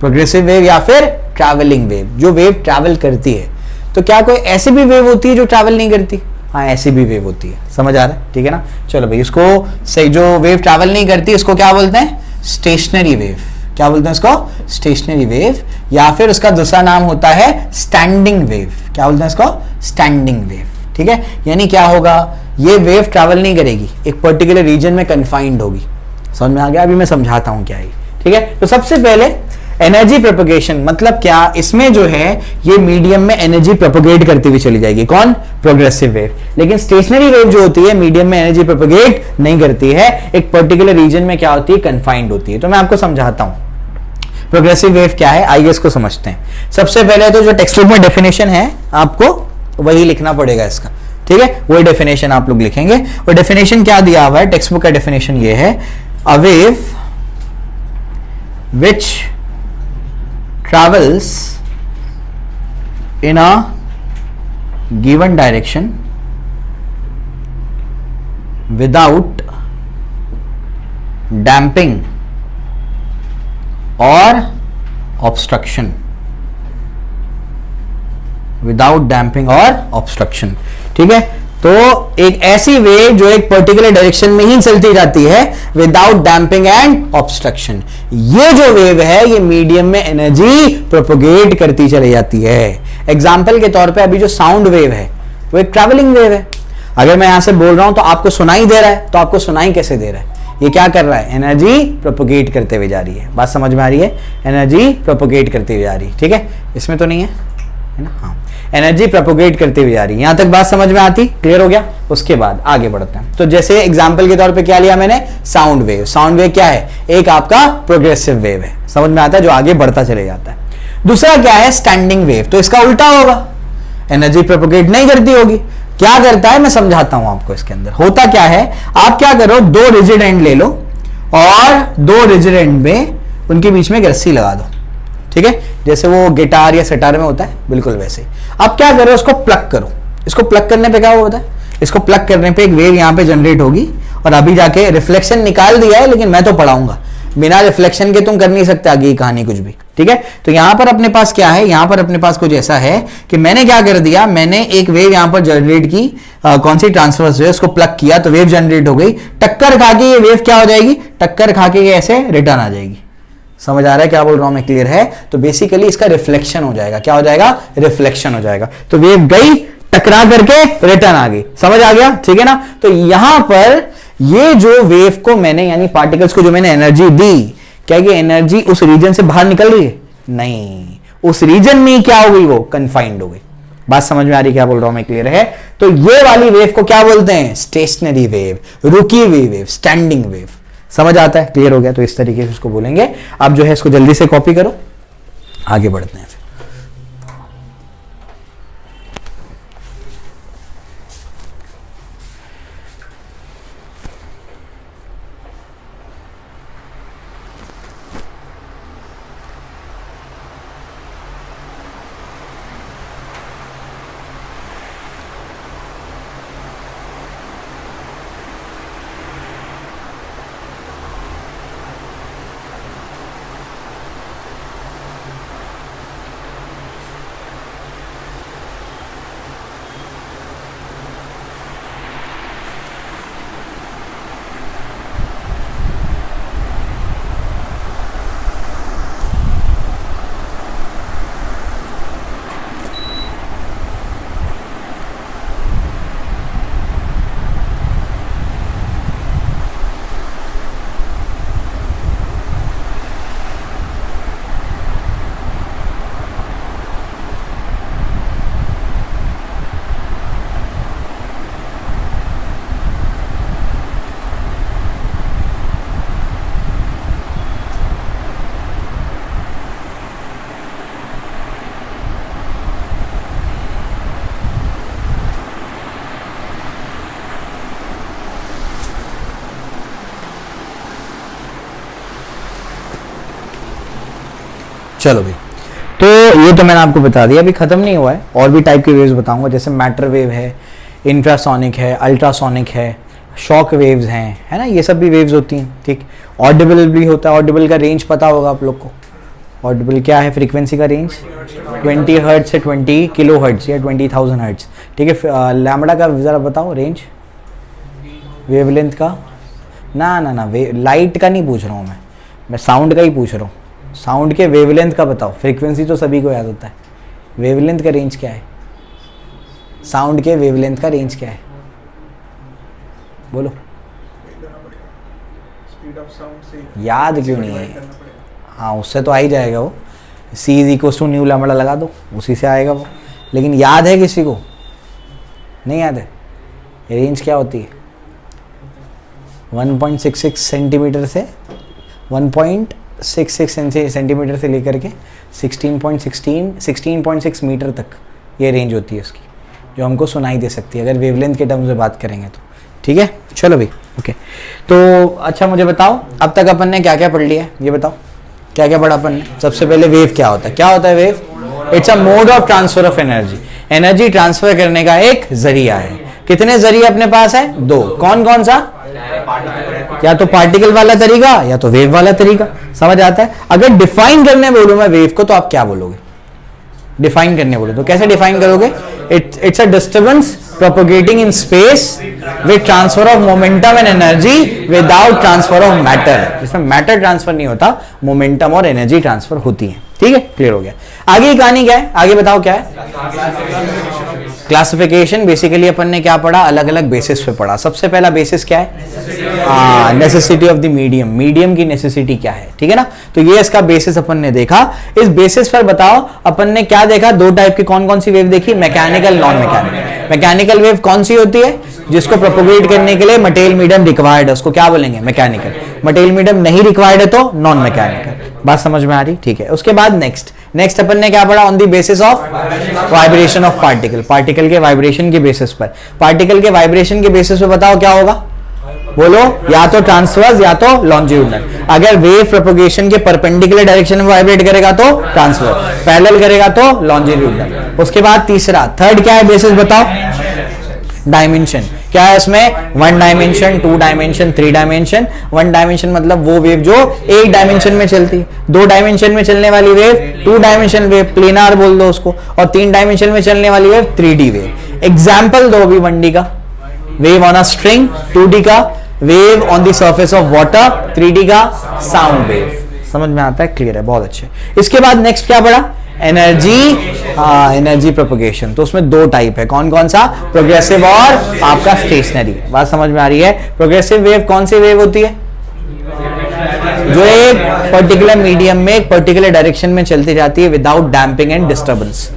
प्रोग्रेसिव वेव या फिर ट्रैवलिंग वेव, जो वेव ट्रैवल करती है। तो क्या कोई ऐसी भी वेव होती है जो ट्रैवल नहीं करती? हाँ, ऐसी भी वेव होती है, समझ आ रहा है, ठीक है ना। चलो भाई, इसको सही, जो वेव ट्रैवल नहीं करती इसको क्या बोलते हैं, स्टेशनरी वेव। क्या बोलते हैं इसको, स्टेशनरी वेव, या फिर उसका दूसरा नाम होता है स्टैंडिंग वेव। क्या बोलते हैं इसको, स्टैंडिंग वेव। ठीक है, यानी क्या होगा, ये वेव ट्रैवल नहीं करेगी, एक पर्टिकुलर रीजन में कन्फाइंड होगी। समझ में आ गया, अभी मैं समझाता हूं क्या है। ठीक है, तो सबसे पहले एनर्जी प्रोपगेशन मतलब क्या, इसमें जो है ये मीडियम में एनर्जी प्रोपगेट करती हुई चली जाएगी, कौन, प्रोग्रेसिव वेव। लेकिन स्टेशनरी वेव जो होती है मीडियम में एनर्जी प्रोपगेट नहीं करती है, एक पर्टिकुलर रीजन में क्या होती है, कन्फाइंड होती है। तो मैं आपको समझाता हूं प्रोग्रेसिव वेव क्या है, आइए इसको समझते हैं। सबसे पहले तो जो टेक्स्ट बुक में डेफिनेशन है आपको वही लिखना पड़ेगा इसका, ठीक है, वही डेफिनेशन आप लोग लिखेंगे। और डेफिनेशन क्या दिया हुआ है, टेक्स्ट बुक का डेफिनेशन ये है, a wave which travels in a given direction without damping or obstruction, without damping और ऑब्स्ट्रक्शन। ठीक है, तो एक ऐसी वेव जो एक पर्टिकुलर डायरेक्शन में ही चलती जाती है विदाउट डैम्पिंग एंड ऑब्स्ट्रक्शन, ये जो वेव है ये मीडियम में एनर्जी प्रोपोगेट करती चली जाती है। एग्जाम्पल के तौर पे अभी जो साउंड वेव है वो एक ट्रैवलिंग वेव है। अगर मैं यहां से बोल रहा हूं तो आपको सुनाई दे रहा है, तो आपको सुनाई कैसे दे रहा है, ये क्या कर रहा है, एनर्जी प्रोपोगेट करते हुए जा रही है। बात समझ में आ रही है, एनर्जी प्रोपोगेट करते हुए जा रही है। ठीक है, इसमें तो नहीं है ना, हाँ, एनर्जी प्रोपोगेट करते हुए जा रही है। यहां तक बात समझ में आती, क्लियर हो गया। उसके बाद आगे बढ़ते हैं। तो जैसे एग्जांपल के तौर पे क्या लिया मैंने, साउंड वेव। साउंड वेव क्या है, एक आपका प्रोग्रेसिव वेव है, समझ में आता है, जो आगे बढ़ता चले जाता है। दूसरा क्या है, स्टैंडिंग वेव। तो इसका उल्टा होगा, एनर्जी प्रोपोगेट नहीं करती होगी, क्या करता है मैं समझाता हूं आपको। इसके अंदर होता क्या है, आप क्या करो, दो रिजिड एंड ले लो और दो रिजिड एंड में उनके बीच में एक रस्सी लगा दो। ठीक है, जैसे वो गिटार या सितार में होता है, बिल्कुल वैसे। अब क्या करो, उसको प्लग करो। इसको प्लग करने पे क्या होता है, इसको प्लग करने पे एक वेव यहां पे जनरेट होगी, और अभी जाके रिफ्लेक्शन निकाल दिया है, लेकिन मैं तो पढ़ाऊंगा, बिना रिफ्लेक्शन के तुम कर नहीं सकते आगे की कहानी कुछ भी। ठीक है, तो यहां पर अपने पास क्या है, यहां पर अपने पास कुछ ऐसा है कि मैंने क्या कर दिया, मैंने एक वेव यहां पर जनरेट की, कौन सी, ट्रांसवर्स वेव, उसको प्लग किया तो वेव जनरेट हो गई। टक्कर खा के ये वेव क्या हो जाएगी, टक्कर खा के ये ऐसे रिटर्न आ जाएगी। समझ आ रहा है क्या बोल रहा हूं मैं, क्लियर है। तो बेसिकली इसका रिफ्लेक्शन हो जाएगा, क्या हो जाएगा, रिफ्लेक्शन हो जाएगा। तो वेव गई, टकरा करके रिटर्न आ गई, समझ आ गया, ठीक है ना। तो यहां पर ये जो वेव को मैंने, यानी पार्टिकल्स को जो मैंने एनर्जी दी, क्या ये एनर्जी उस रीजन से बाहर निकल रही है, नहीं, उस रीजन में क्या हो गई, वो कन्फाइंड हो गई। बात समझ में आ रही क्या बोल रहा हूं मैं, क्लियर है। तो ये वाली वेव को क्या बोलते हैं, स्टेशनरी वेव, रुकी हुई वेव, स्टैंडिंग वेव। समझ आता है, क्लियर हो गया। तो इस तरीके से उसको बोलेंगे। आप जो है इसको जल्दी से कॉपी करो, आगे बढ़ते हैं। चलो भाई, तो ये तो मैंने आपको बता दिया, अभी खत्म नहीं हुआ है, और भी टाइप के वेव्स बताऊंगा, जैसे मैटर वेव है, इंफ्रासोनिक है, अल्ट्रासोनिक है, शॉक वेव्स हैं, है ना, ये सब भी वेव्स होती हैं, ठीक। ऑडिबल भी होता है, ऑडिबल का रेंज पता होगा आप लोग को, ऑडिबल क्या है, फ्रीक्वेंसी का रेंज 20 हर्ट्ज से 20 किलो हर्ट्ज या 20,000 हर्ट्ज, ठीक है। लैम्बडा का ज़रा बताओ रेंज, वेवलेंथ का, ना लाइट का नहीं पूछ रहा हूँ मैं साउंड का ही पूछ रहा हूँ, साउंड के वेवलेंथ का बताओ, फ्रीक्वेंसी तो सभी को याद होता है, वेवलेंथ का रेंज क्या है, साउंड के वेवलेंथ का रेंज क्या है, बोलो। याद क्यों नहीं है, हाँ उससे तो आ ही जाएगा वो, C is equal to nu lambda लगा दो, उसी से आएगा वो, लेकिन याद है किसी को, नहीं याद है, रेंज क्या होती है, 1.66 सेंटीमीटर से 1.66 सेंटीमीटर से लेकर के 16.6 मीटर तक ये रेंज होती है उसकी, जो हमको सुनाई दे सकती है अगर वेवलेंथ के टर्म्स में बात करेंगे तो, ठीक है। चलो भाई, ओके। तो अच्छा मुझे बताओ, अब तक अपन ने क्या क्या पढ़ लिया है, ये बताओ क्या क्या पढ़ा अपन ने। सबसे पहले वेव क्या होता है, क्या होता है wave, it's a mode of transfer of energy, energy transfer करने का एक जरिया है। कितने जरिए अपने पास है, दो, कौन कौन सा, या तो पार्टिकल वाला तरीका या तो वेव वाला तरीका, समझ आता है। अगर डिफाइन करने बोलूं मैं वेव को तो आप क्या बोलोगे, डिफाइन करने बोलो तो कैसे डिफाइन करोगे, it's a disturbance propagating in space with transfer of momentum and energy without transfer of matter, जिसमें मैटर ट्रांसफर नहीं होता, मोमेंटम और एनर्जी ट्रांसफर होती है, ठीक है, क्लियर हो गया। आगे की कहानी क्या है, आगे बताओ क्या है, क्लासिफिकेशन। बेसिकली अपन ने क्या पढ़ा, अलग अलग बेसिस पे पढ़ा। सबसे पहला बेसिस क्या है, necessity of the medium, medium की नेसेसिटी क्या है, ठीक है ना। तो ये इसका बेसिस अपन ने देखा। इस बेसिस पर बताओ अपन ने क्या देखा, दो टाइप की कौन कौन सी वेव देखी, mechanical, non mechanical. Mechanical wave कौन सी होती है, जिसको प्रोपोगेट करने के लिए मटेरियल मीडियम रिक्वायर्ड है, उसको क्या बोलेंगे, मैकेनिकल। मटेरियल मीडियम नहीं रिक्वायर्ड है तो नॉन मैकेनिकल। बात समझ में आ रही, ठीक है। उसके बाद नेक्स्ट अपन ने क्या पढ़ा, on the basis of vibration of particle, particle के वाइब्रेशन के बेसिस पर। पार्टिकल के वाइब्रेशन के बेसिस पे बताओ क्या होगा, बोलो, या तो ट्रांसवर्स या तो लॉन्जिट्यूडनल। अगर वेव प्रोपोगेशन के परपेंडिकुलर डायरेक्शन में वाइब्रेट करेगा तो ट्रांसवर्स, पैरेलल करेगा तो लॉन्जिट्यूडनल। उसके बाद तीसरा, थर्ड क्या है बेसिस बताओ, डायमेंशन। क्या है इसमें, 1 डायमेंशन, 2 डायमेंशन, 3 डायमेंशन। 1 डायमेंशन मतलब वो वेव जो एक डायमेंशन में चलती है, 2 डायमेंशन में चलने वाली वेव 2 डायमेंशन वेव, प्लेनार बोल दो उसको, और 3 डायमेंशन में चलने वाली वेव 3D वेव। एग्जाम्पल दो भी, 1D का wave on a string, 2D का wave on the surface of water, 3D का साउंड वेव। समझ में आता है, क्लियर है, बहुत अच्छे। इसके बाद नेक्स्ट क्या पढ़ा, एनर्जी, एनर्जी प्रोपगेशन। तो उसमें दो टाइप है, कौन कौन सा, प्रोग्रेसिव और आपका स्टेशनरी। बात समझ में आ रही है। प्रोग्रेसिव वेव कौन सी वेव होती है, जो एक पर्टिकुलर मीडियम में एक पर्टिकुलर डायरेक्शन में चलती जाती है विदाउट डैम्पिंग एंड डिस्टर्बेंस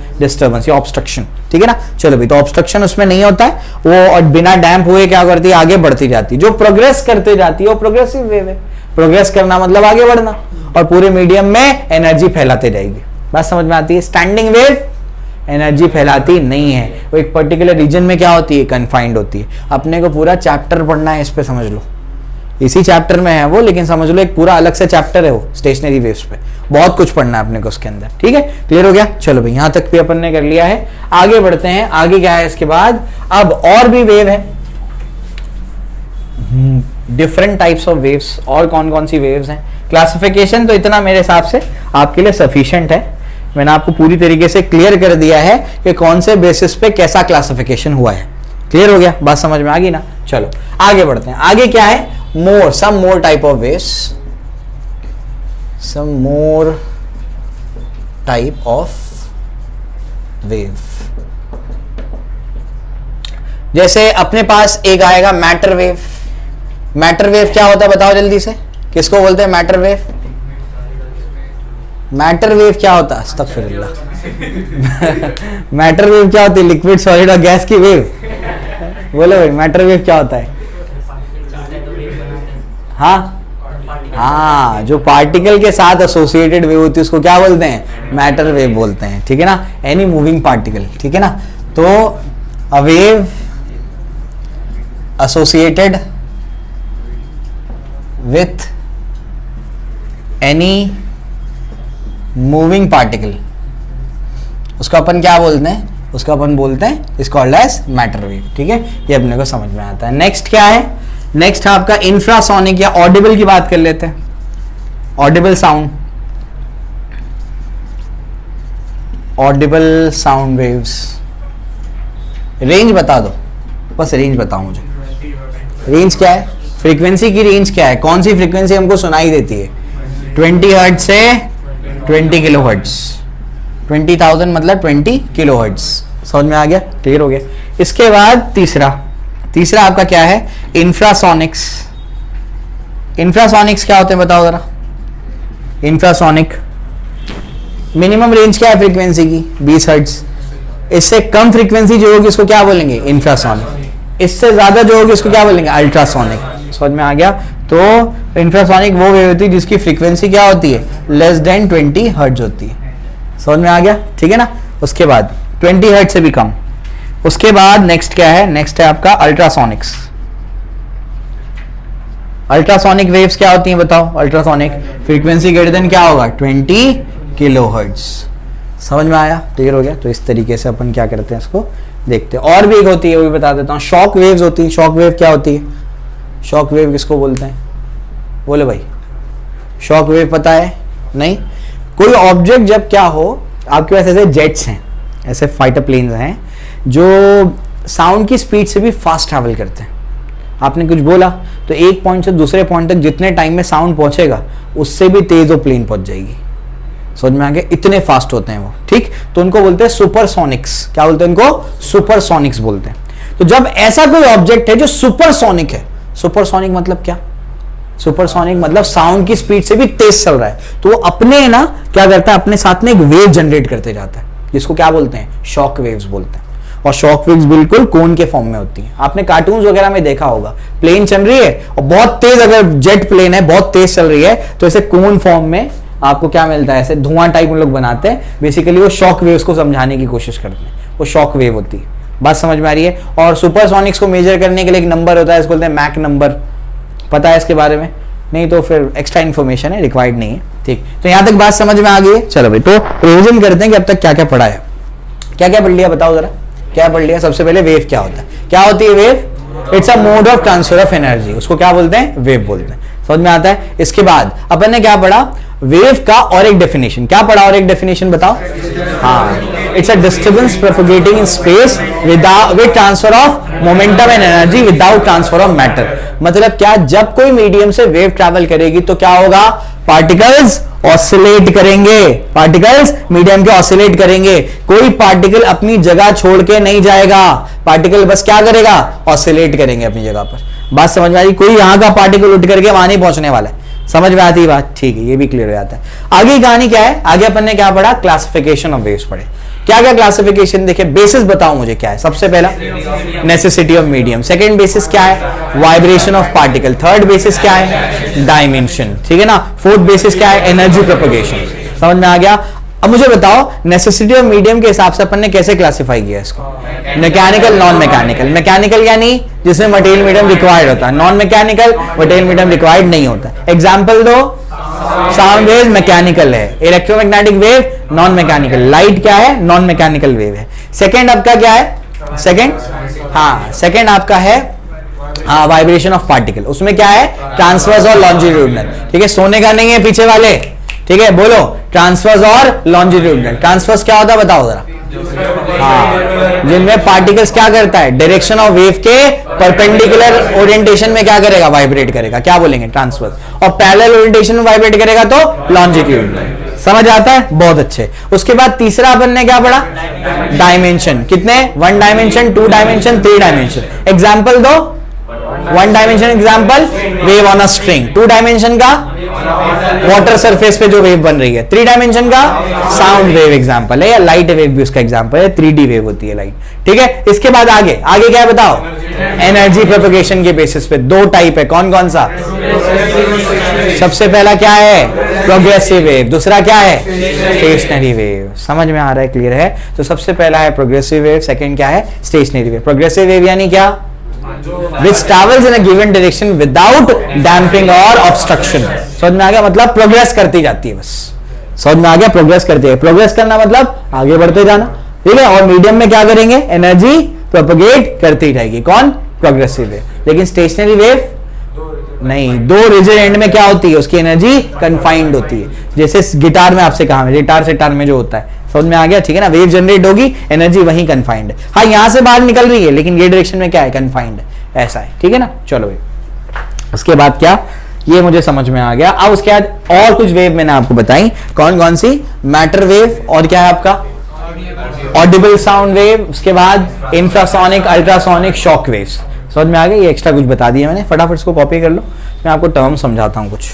या ऑब्स्ट्रक्शन, ठीक है ना। चलो भाई, तो ऑब्स्ट्रक्शन उसमें नहीं होता है वो, और बिना डैम्प हुए क्या करती है, आगे बढ़ती जाती है। जो प्रोग्रेस करते जाती है वो प्रोग्रेसिव वेव है। प्रोग्रेस करना मतलब आगे बढ़ना, और पूरे मीडियम में एनर्जी फैलाते जाएगी। बात समझ में आती है। स्टैंडिंग वेव एनर्जी फैलाती नहीं है, वो एक पर्टिकुलर रीजन में क्या होती है, कन्फाइंड होती है। अपने को पूरा चैप्टर पढ़ना है इस पे, समझ लो, इसी चैप्टर में है वो, लेकिन समझ लो एक पूरा अलग से चैप्टर है वो, स्टेशनरी वेव्स पे बहुत कुछ पढ़ना है अपने को उसके अंदर, ठीक है, क्लियर हो गया। चलो भाई, यहां तक भी अपन ने कर लिया है, आगे बढ़ते हैं। आगे क्या है इसके बाद, अब और भी वेव है, डिफरेंट टाइप्स ऑफ वेव्स। और कौन कौन सी वेव्स हैं, क्लासिफिकेशन तो इतना मेरे हिसाब से आपके लिए सफिशिएंट है। मैंने आपको पूरी तरीके से क्लियर कर दिया है कि कौन से बेसिस पे कैसा क्लासिफिकेशन हुआ है। क्लियर हो गया, बात समझ में आ गई ना। चलो आगे बढ़ते हैं। आगे क्या है, some more type of waves, some more type of wave। जैसे अपने पास एक आएगा मैटर वेव। मैटर वेव क्या होता है बताओ जल्दी से, किसको बोलते हैं मैटर वेव? मैटर वेव क्या होता है, अस्तगफिरुल्लाह। मैटर वेव क्या होती है, लिक्विड, सॉलिड और गैस की वेव। बोलो भाई, मैटर वेव क्या होता है? हाँ, जो पार्टिकल के साथ एसोसिएटेड वेव होती है उसको क्या बोलते हैं, मैटर वेव बोलते हैं, ठीक है ना। एनी मूविंग पार्टिकल, ठीक है ना। तो a wave associated with any moving particle, उसको अपन क्या बोलते हैं, उसको अपन बोलते हैं is called as matter wave. ठीक है, ये अपने को समझ में आता है। नेक्स्ट क्या है, नेक्स्ट है आपका इंफ्रासोनिक या ऑडिबल की बात कर लेते हैं। Audible sound, Audible sound waves, range बता दो, बस रेंज बताओ मुझे। रेंज क्या है, फ्रीक्वेंसी की रेंज क्या है, कौन सी फ्रीक्वेंसी हमको सुनाई देती है? 20 हर्ट्ज से 20 किलो हर्ट्ज, 20,000 मतलब 20 किलो हर्ट्ज। समझ में आ गया, क्लियर हो गया। इसके बाद तीसरा आपका क्या है, इंफ्रासोनिक्स। इंफ्रासोनिक्स क्या होते हैं बताओ जरा। इंफ्रासोनिक मिनिमम रेंज क्या है फ्रीक्वेंसी की, 20 हर्ट्ज। इससे कम फ्रीक्वेंसी जो होगी इसको क्या बोलेंगे, इंफ्रासोनिक। इससे ज्यादा जो होगी इसको क्या बोलेंगे, अल्ट्रासोनिक। समझ में आ गया। तो इंफ्रासोनिक वो वेव होती है जिसकी फ्रीक्वेंसी क्या होती है, लेस देन 20 हर्ट्ज होती है। समझ में आ गया, ठीक है ना। उसके बाद 20 हर्ट्ज से भी कम। उसके बाद नेक्स्ट क्या है, नेक्स्ट है आपका अल्ट्रासोनिक्स। अल्ट्रासोनिक वेव्स क्या होती हैं बताओ। अल्ट्रासोनिक फ्रीक्वेंसी ग्रेटर देन क्या होगा, 20 किलो हर्ट्ज। समझ में आया, क्लियर हो गया। तो इस तरीके से अपन क्या करते हैं इसको देखते हैं। और भी एक होती है, वो भी बता देता हूँ, शॉक वेव्स होती है। शॉक वेव क्या होती है, शॉक वेव किसको बोलते हैं, बोले भाई। शॉक वेव पता है नहीं। कोई ऑब्जेक्ट जब क्या हो, आपके पास ऐसे जेट्स हैं, ऐसे फाइटर प्लेन्स हैं जो साउंड की स्पीड से भी फास्ट ट्रैवल करते हैं। आपने कुछ बोला तो एक पॉइंट से दूसरे पॉइंट तक जितने टाइम में साउंड पहुंचेगा उससे भी तेज वो प्लेन पहुंच जाएगी। समझ में आ गया, इतने फास्ट होते हैं वो। ठीक, तो उनको बोलते हैं सुपरसोनिक्स। क्या बोलते हैं उनको, सुपरसोनिक्स बोलते हैं। तो जब ऐसा कोई ऑब्जेक्ट है जो सुपरसोनिक है, सुपरसोनिक मतलब क्या, सुपरसोनिक मतलब साउंड की स्पीड से भी तेज चल रहा है, तो वो अपने ना क्या करता है, अपने साथ में एक वेव जनरेट करते जाता है, जिसको क्या बोलते हैं, शॉक वेव्स बोलते हैं। और शॉक वेव्स बिल्कुल कोन के फॉर्म में होती हैं। आपने कार्टून्स वगैरह में देखा होगा, प्लेन चल रही है और बहुत तेज, अगर जेट प्लेन है बहुत तेज चल रही है तो ऐसे कोन फॉर्म में आपको क्या मिलता है, ऐसे धुआं टाइप उन लोग बनाते हैं। बेसिकली वो शॉक वेव्स को समझाने की कोशिश करते हैं, वो शॉक वेव होती है। बात समझ में आ रही है। और सुपरसोनिक्स को मेजर करने के लिए एक नंबर होता है, इसको बोलते हैं मैक नंबर। पता है इसके बारे में, नहीं तो फिर एक्स्ट्रा इन्फॉर्मेशन है, रिक्वायर्ड नहीं है। ठीक, तो यहां तक बात समझ में आ गई है। चलो भाई, तो रिवीजन करते हैं कि अब तक क्या क्या पढ़ा है। क्या क्या पढ़ लिया बताओ जरा, क्या पढ़ लिया। सबसे पहले वेव क्या होता है, क्या होती है wave, it's a mode of transfer of energy, उसको क्या बोलते हैं, वेव बोलते हैं। समझ में आता है। इसके बाद अपन ने क्या पढ़ा, वेव का और एक डेफिनेशन। क्या पढ़ा और एक डेफिनेशन बताओ। हाँ, it's a disturbance propagating in space with transfer of momentum and energy without transfer of matter. मतलब क्या, जब कोई मीडियम से वेव ट्रैवल करेगी तो क्या होगा, पार्टिकल्स ऑसिलेट करेंगे, पार्टिकल्स मीडियम के ऑसिलेट करेंगे। कोई पार्टिकल अपनी जगह छोड़ के नहीं जाएगा, पार्टिकल बस क्या करेगा, ऑसिलेट करेंगे अपनी जगह पर। बात समझ में आ रही, कोई यहां का पार्टिकल उठ करके वहां नहीं पहुंचने वाला है। समझ में आती है बात, ठीक है, ये भी क्लियर हो जाता है। आगे कहानी क्या है, आगे अपन ने क्या पढ़ा, क्लासिफिकेशन ऑफ वेव्स पढ़े। क्या क्या क्लासिफिकेशन देखे, बेसिस बताओ मुझे क्या है। सबसे पहला necessity of medium, second basis क्या है, vibration of particle, third basis क्या है, डायमेंशन, ठीक है ना। फोर्थ बेसिस क्या है, एनर्जी प्रोपगेशन। समझ में आ गया। अब मुझे बताओ, नेसेसिटी ऑफ मीडियम के हिसाब से अपन ने कैसे क्लासिफाई किया इसको, मैकेनिकल, नॉन मैकेनिकल। मैकेनिकल यानी जिसमें मटेरियल मीडियम रिक्वायर्ड होता है, non mechanical material medium required नहीं होता। एग्जाम्पल दो, साउंड वेव मैकेनिकल है, electromagnetic wave non mechanical, light क्या है, नॉन मैकेनिकल वेव है। सेकंड आपका क्या है, सेकंड, हाँ सेकंड आपका है हाँ वाइब्रेशन ऑफ पार्टिकल, उसमें क्या है, ट्रांसवर्स और लॉन्जिट्यूडनल। ठीक है, सोने का नहीं है पीछे वाले, ठीक है, बोलो ट्रांसवर्स और लॉन्जिट्यूडनल। ट्रांसवर्स क्या होता है बताओ जरा। हाँ, जिनमें पार्टिकल्स क्या करता है, डायरेक्शन ऑफ वेव के परपेंडिकुलर ओरिएंटेशन में क्या करेगा, वाइब्रेट करेगा, क्या बोलेंगे, ट्रांसवर्स। और पैरेलल ओरिएंटेशन में वाइब्रेट करेगा तो लॉन्जिट्यूडनल। समझ आता है, बहुत अच्छे। उसके बाद तीसरा अपन ने क्या पढ़ा, डायमेंशन। कितने, 1 डायमेंशन, 2 डायमेंशन, 3 डायमेंशन। एग्जाम्पल दो। 1 dimension example, wave on a string. 2 dimension का वाटर सरफेस पे जो वेव बन रही है। 3 डायमेंशन का साउंड वेव एग्जांपल है, या लाइट वेव भी उसका एग्जांपल है, 3D वेव होती है लाइट। ठीक है, इसके बाद आगे आगे क्या है बताओ, एनर्जी प्रोपगेशन के बेसिस पे 2 टाइप है, कौन कौन सा। सबसे पहला क्या है, प्रोग्रेसिव वेव, दूसरा क्या है, स्टेशनरी वेव। समझ में आ रहा है, क्लियर है। तो सबसे पहला है प्रोग्रेसिव वेव, सेकंड क्या है, स्टेशनरी वेव। प्रोग्रेसिव वेव यानी क्या, which travels in a given direction without damping or obstruction। समझ में आ गया, मतलब प्रोग्रेस करती जाती है बस, समझ में आ गया? प्रोग्रेस करती है, प्रोग्रेस करना मतलब आगे बढ़ते जाना, ठीक है। और मीडियम में क्या करेंगे, एनर्जी प्रोपगेट करती रहेगी, कौन, प्रोग्रेसिव वेव। लेकिन स्टेशनरी वेव नहीं, दो रिजिड एंड में क्या होती है, उसकी एनर्जी कन्फाइंड होती है, जैसे गिटार में आपसे कहा, गिटार से टार में जो होता है, समझ में आ गया, ठीक है ना। वेव जनरेट होगी, एनर्जी वहीं कन्फाइंड है, हाँ यहां से बाहर निकल रही है लेकिन ये डायरेक्शन में क्या है, कन्फाइंड है, ऐसा है, ठीक है ना। चलो भाई, उसके बाद क्या, ये मुझे समझ में आ गया। अब उसके बाद और कुछ वेव मैंने आपको बताई, कौन कौन सी, मैटर वेव, और क्या है आपका ऑडिबल साउंड वेव, उसके बाद इंफ्रासोनिक, अल्ट्रासोनिक, शॉक वेव्स। समझ में आ गया, ये एक्स्ट्रा कुछ बता दिया मैंने, फटाफट इसको कॉपी कर लो, मैं आपको टर्म समझाता हूं कुछ।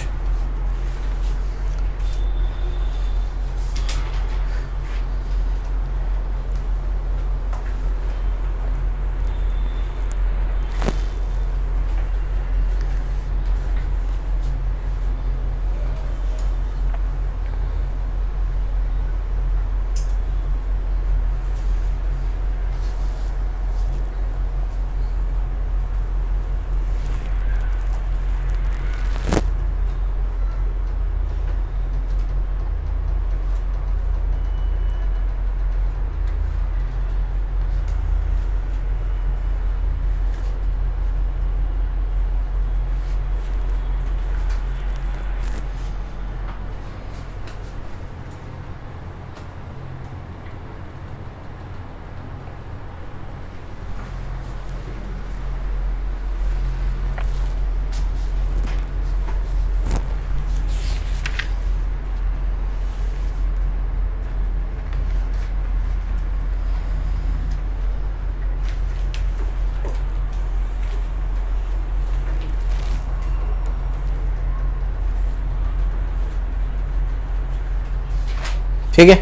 ठीक है,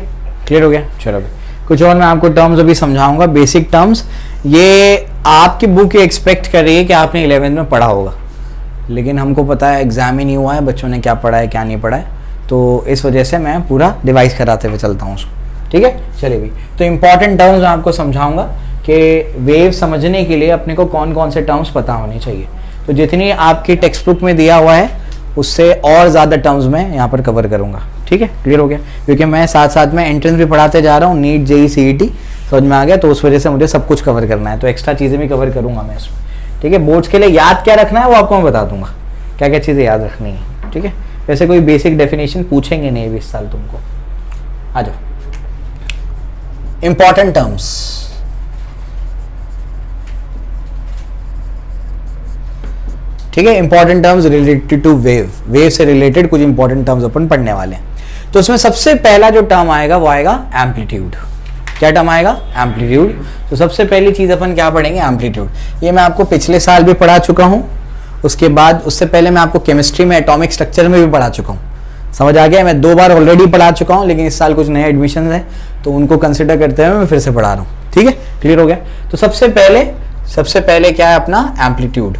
क्लियर हो गया। चलो कुछ और मैं आपको टर्म्स अभी समझाऊंगा, बेसिक टर्म्स। ये आपकी बुक एक्सपेक्ट कर रही है कि आपने 11th में पढ़ा होगा, लेकिन हमको पता है एग्जाम ही नहीं हुआ है, बच्चों ने क्या पढ़ा है क्या नहीं पढ़ा है, तो इस वजह से मैं पूरा डिवाइस कराते हुए चलता हूँ उसको, ठीक है। चलिए भाई, तो इंपॉर्टेंट टर्म्स मैं आपको समझाऊंगा कि वेव समझने के लिए अपने को कौन कौन से टर्म्स पता होने चाहिए। तो जितनी आपकी टेक्स्ट बुक में दिया हुआ है उससे और ज़्यादा टर्म्स मैं यहाँ पर कवर करूँगा, ठीक है, क्लियर हो गया। क्योंकि मैं साथ साथ में एंट्रेंस भी पढ़ाते जा रहा हूँ, नीट जेई सीईटी, समझ में आ गया, तो उस वजह से मुझे सब कुछ कवर करना है, तो एक्स्ट्रा चीज़ें भी कवर करूँगा मैं इसमें, ठीक है। बोर्ड्स के लिए याद क्या रखना है वो आपको मैं बता दूंगा, क्या क्या चीज़ें याद रखनी है, ठीक है। वैसे कोई बेसिक डेफिनेशन पूछेंगे नहीं भी इस साल तुमको। आ जाओ, इंपॉर्टेंट टर्म्स, ठीक है। Important terms related to wave, wave से रिलेटेड कुछ इंपॉर्टेंट टर्म्स अपन पढ़ने वाले हैं। तो उसमें सबसे पहला जो टर्म आएगा वो आएगा एम्पलीट्यूड। क्या टर्म आएगा, एम्पलीट्यूड। तो सबसे पहली चीज अपन क्या पढ़ेंगे, एम्पलीट्यूड। ये मैं आपको पिछले साल भी पढ़ा चुका हूं, उसके बाद उससे पहले मैं आपको केमिस्ट्री में एटॉमिक स्ट्रक्चर में भी पढ़ा चुका हूं, समझ आ गया। मैं 2 बार ऑलरेडी पढ़ा चुका हूं, लेकिन इस साल कुछ नए एडमिशन है तो उनको कंसिडर करते हुए मैं फिर से पढ़ा रहा हूं, ठीक है, क्लियर हो गया। तो सबसे पहले क्या है अपना एम्पलीट्यूड।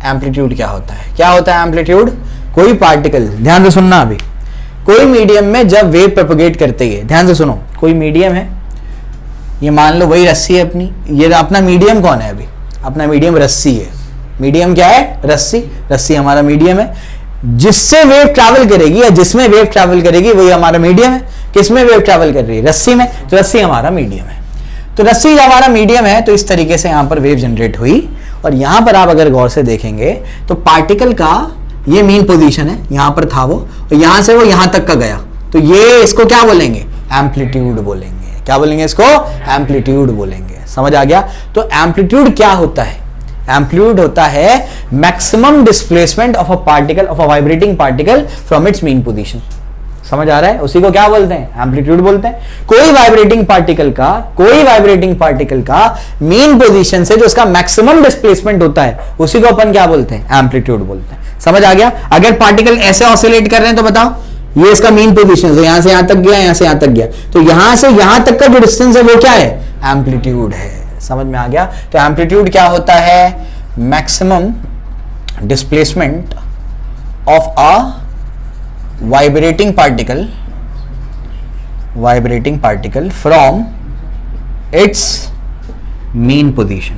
एम्पलीट्यूड क्या होता है, क्या होता है एम्पलीट्यूड, कोई पार्टिकल, ध्यान से सुनना अभी, कोई मीडियम में जब वेव प्रोपगेट करते है, ध्यान से सुनो, कोई मीडियम है, ये मान लो वही रस्सी है अपनी, ये अपना मीडियम कौन है अभी, अपना मीडियम रस्सी है। मीडियम क्या है, रस्सी, रस्सी हमारा मीडियम है। जिससे वेव ट्रैवल करेगी या जिसमें वेव ट्रैवल करेगी वही हमारा मीडियम है। किसमें वेव ट्रैवल कर रही है, रस्सी में, तो रस्सी हमारा मीडियम है। तो रस्सी हमारा मीडियम है, तो इस तरीके से यहां पर वेव जनरेट हुई। और यहां पर आप अगर गौर से देखेंगे तो पार्टिकल का ये मेन पोजीशन है, यहां पर था वो, और यहां से वो यहां तक का गया, तो ये इसको क्या बोलेंगे, एम्पलीट्यूड बोलेंगे। क्या बोलेंगे इसको, एम्पलीट्यूड बोलेंगे। समझ आ गया। तो एम्पलीट्यूड क्या होता है, एम्पलीट्यूड होता है maximum displacement of a particle, of a vibrating particle from its mean position. समझ आ रहा है, उसी को क्या बोलते हैं, एम्पलीट्यूड बोलते हैं। कोई वाइब्रेटिंग पार्टिकल का मेन पोजीशन से जो उसका मैक्सिमम डिस्प्लेसमेंट होता है उसी को अपन क्या बोलते हैं, एम्पलीट्यूड बोलते हैं। समझ आ गया। अगर पार्टिकल ऐसे ऑसिलेट कर रहे हैं तो बताओ, ये इसका मेन पोजीशन है, यहां से यहां तक गया, यहां से यहां तक गया, तो यहां से यहां तक का जो डिस्टेंस है वो क्या है, एम्पलीट्यूड है। समझ में आ गया। तो एम्पलीट्यूड क्या होता है, maximum displacement of a vibrating particle from its mean position,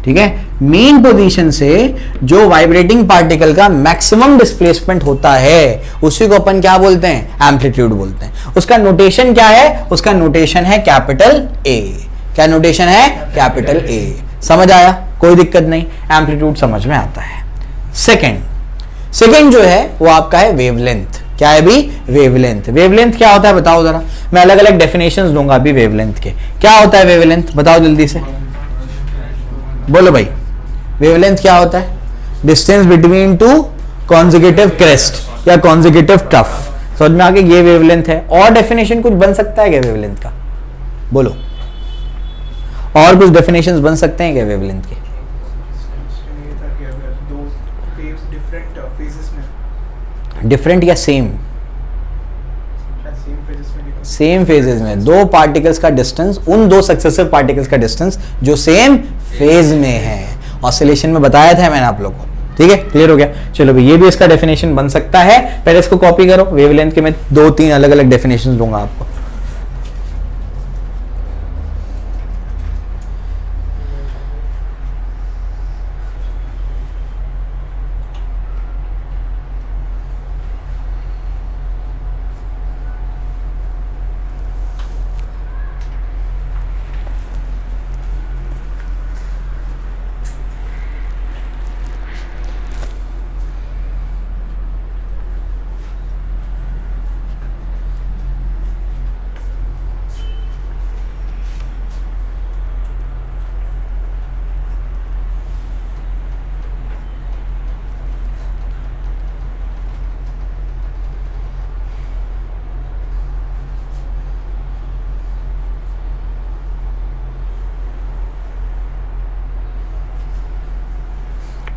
ठीक है, मीन पोजीशन से जो वाइब्रेटिंग पार्टिकल का मैक्सिमम डिस्प्लेसमेंट होता है उसी को अपन क्या बोलते हैं, एम्पलीट्यूड बोलते हैं। उसका नोटेशन क्या है, उसका नोटेशन है कैपिटल ए। क्या नोटेशन है, कैपिटल ए। समझ आया, कोई दिक्कत नहीं, एम्पलीट्यूड समझ में आता है। सेकंड जो है वो आपका है वेवलेंथ। क्या है भी, वेवलेंथ। वेवलेंथ क्या होता है बताओ जरा, मैं अलग अलग डेफिनेशंस दूंगा अभी वेवलेंथ के। क्या होता है वेवलेंथ, बताओ जल्दी से, बोलो भाई। वेवलेंथ क्या होता है, distance between two consecutive crest या कॉन्जिक्यूटिव ट्रफ। समझ में आ गया, ये वेवलेंथ है। और डेफिनेशन कुछ बन सकता है क्या वेवलेंथ का, बोलो, और कुछ डेफिनेशंस बन सकते हैं क्या वेवलेंथ के? डिफरेंट या सेम? सेम फेजेस में दो पार्टिकल्स का डिस्टेंस, उन दो सक्सेसिव पार्टिकल्स का डिस्टेंस जो सेम फेज में है। ऑसिलेशन में बताया था मैंने आप लोगों को, ठीक है, क्लियर हो गया। चलो भाई, ये भी इसका डेफिनेशन बन सकता है। पहले इसको कॉपी करो, वेवलेंथ के मैं 2-3 अलग अलग डेफिनेशन दूंगा आपको।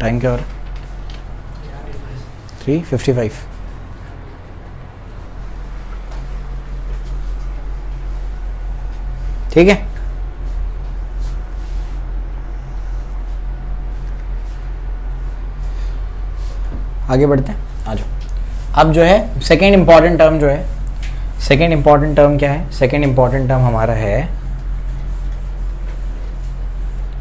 टाइम क्या हो रहा है, 3:55। ठीक है, आगे बढ़ते हैं, आ जाओ। अब जो है सेकेंड इंपॉर्टेंट टर्म जो है, सेकेंड इंपॉर्टेंट टर्म क्या है, सेकेंड इंपॉर्टेंट टर्म हमारा है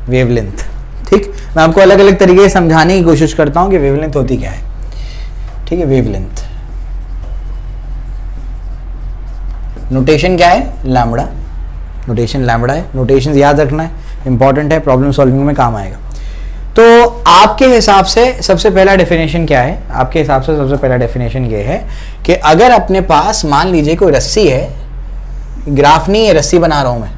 वेवलेंथ। ठीक, मैं आपको अलग अलग तरीके से समझाने की कोशिश करता हूं कि वेवलेंथ होती क्या है। ठीक है, वेवलेंथ नोटेशन क्या है, लैम्बडा। नोटेशन लैम्बडा है, नोटेशन याद रखना है, इंपॉर्टेंट है, प्रॉब्लम सॉल्विंग में काम आएगा। तो आपके हिसाब से सबसे पहला डेफिनेशन क्या है, आपके हिसाब से सबसे पहला डेफिनेशन ये है कि अगर अपने पास मान लीजिए कोई रस्सी है, ग्राफ नहीं है, रस्सी बना रहा हूं मैं,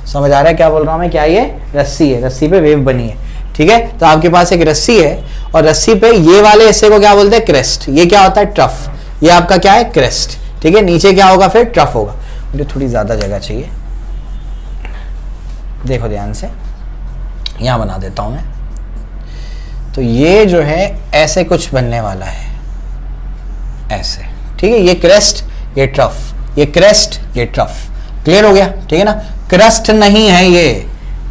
समझ आ रहा है क्या बोल रहा हूं मैं, क्या ये रस्सी है, रस्सी पे वेव बनी है। ठीक है, तो आपके पास एक रस्सी है और रस्सी पे ये वाले हिस्से को क्या बोलते हैं, क्रेस्ट। ये क्या होता है, ट्रफ। ये आपका क्या है, क्रेस्ट। ठीक है, नीचे क्या होगा फिर, ट्रफ होगा। मुझे थोड़ी ज्यादा जगह चाहिए, देखो ध्यान से, यहां बना देता हूं मैं। तो ये जो है ऐसे कुछ बनने वाला है, ऐसे। ठीक है, ये क्रेस्ट, ये ट्रफ, ये क्रेस्ट, ये ट्रफ। क्लियर हो गया, ठीक है ना। क्रस्ट नहीं है ये,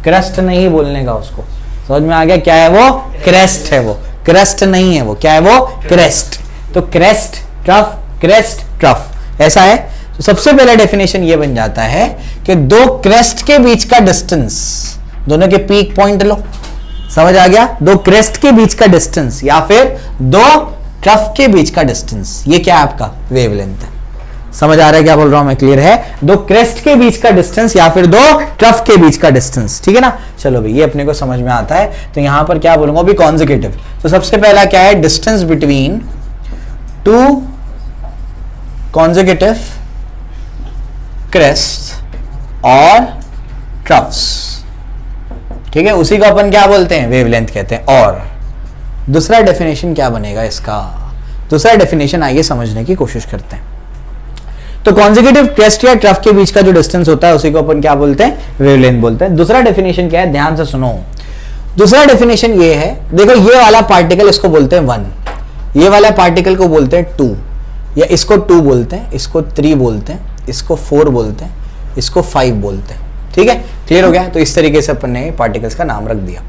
क्रस्ट नहीं बोलने का उसको, समझ में आ गया, क्या है वो, क्रेस्ट है वो, क्रस्ट नहीं है वो, क्या है वो, क्रेस्ट। तो क्रेस्ट ट्रफ, क्रेस्ट ट्रफ, ऐसा है। तो सबसे पहला डेफिनेशन ये बन जाता है कि दो क्रेस्ट के बीच का डिस्टेंस, दोनों के पीक पॉइंट लो, समझ आ गया, दो क्रेस्ट के बीच का डिस्टेंस या फिर दो ट्रफ के बीच का डिस्टेंस, ये क्या है आपका वेवलेंथ है। समझ आ रहा है क्या बोल रहा हूं मैं, क्लियर है। दो क्रेस्ट के बीच का डिस्टेंस या फिर दो ट्रफ के बीच का डिस्टेंस, ठीक है ना। चलो भाई, ये अपने को समझ में आता है। तो यहां पर क्या बोलूंगा अभी, कॉन्जिक्यूटिव। तो सबसे पहला क्या है, distance between two consecutive crest और ट्रफ्स। ठीक है, उसी को अपन क्या बोलते हैं, वेवलेंथ कहते हैं। और दूसरा डेफिनेशन क्या बनेगा इसका, दूसरा डेफिनेशन आइए समझने की कोशिश करते हैं। तो कॉन्जिक्यूटिव क्रेस्ट या ट्रफ के बीच का जो डिस्टेंस होता है उसी को अपन क्या बोलते हैं, वेवलेंथ बोलते हैं। दूसरा डेफिनेशन क्या है, ध्यान से सुनो। दूसरा डेफिनेशन ये है, देखो ये वाला पार्टिकल इसको बोलते हैं 1, ये वाला पार्टिकल को बोलते हैं 2, या इसको 2 बोलते हैं, इसको 3 बोलते हैं, इसको 4 बोलते हैं, इसको 5 बोलते हैं। ठीक है, क्लियर हो गया। तो इस तरीके से अपन ने पार्टिकल्स का नाम रख दिया।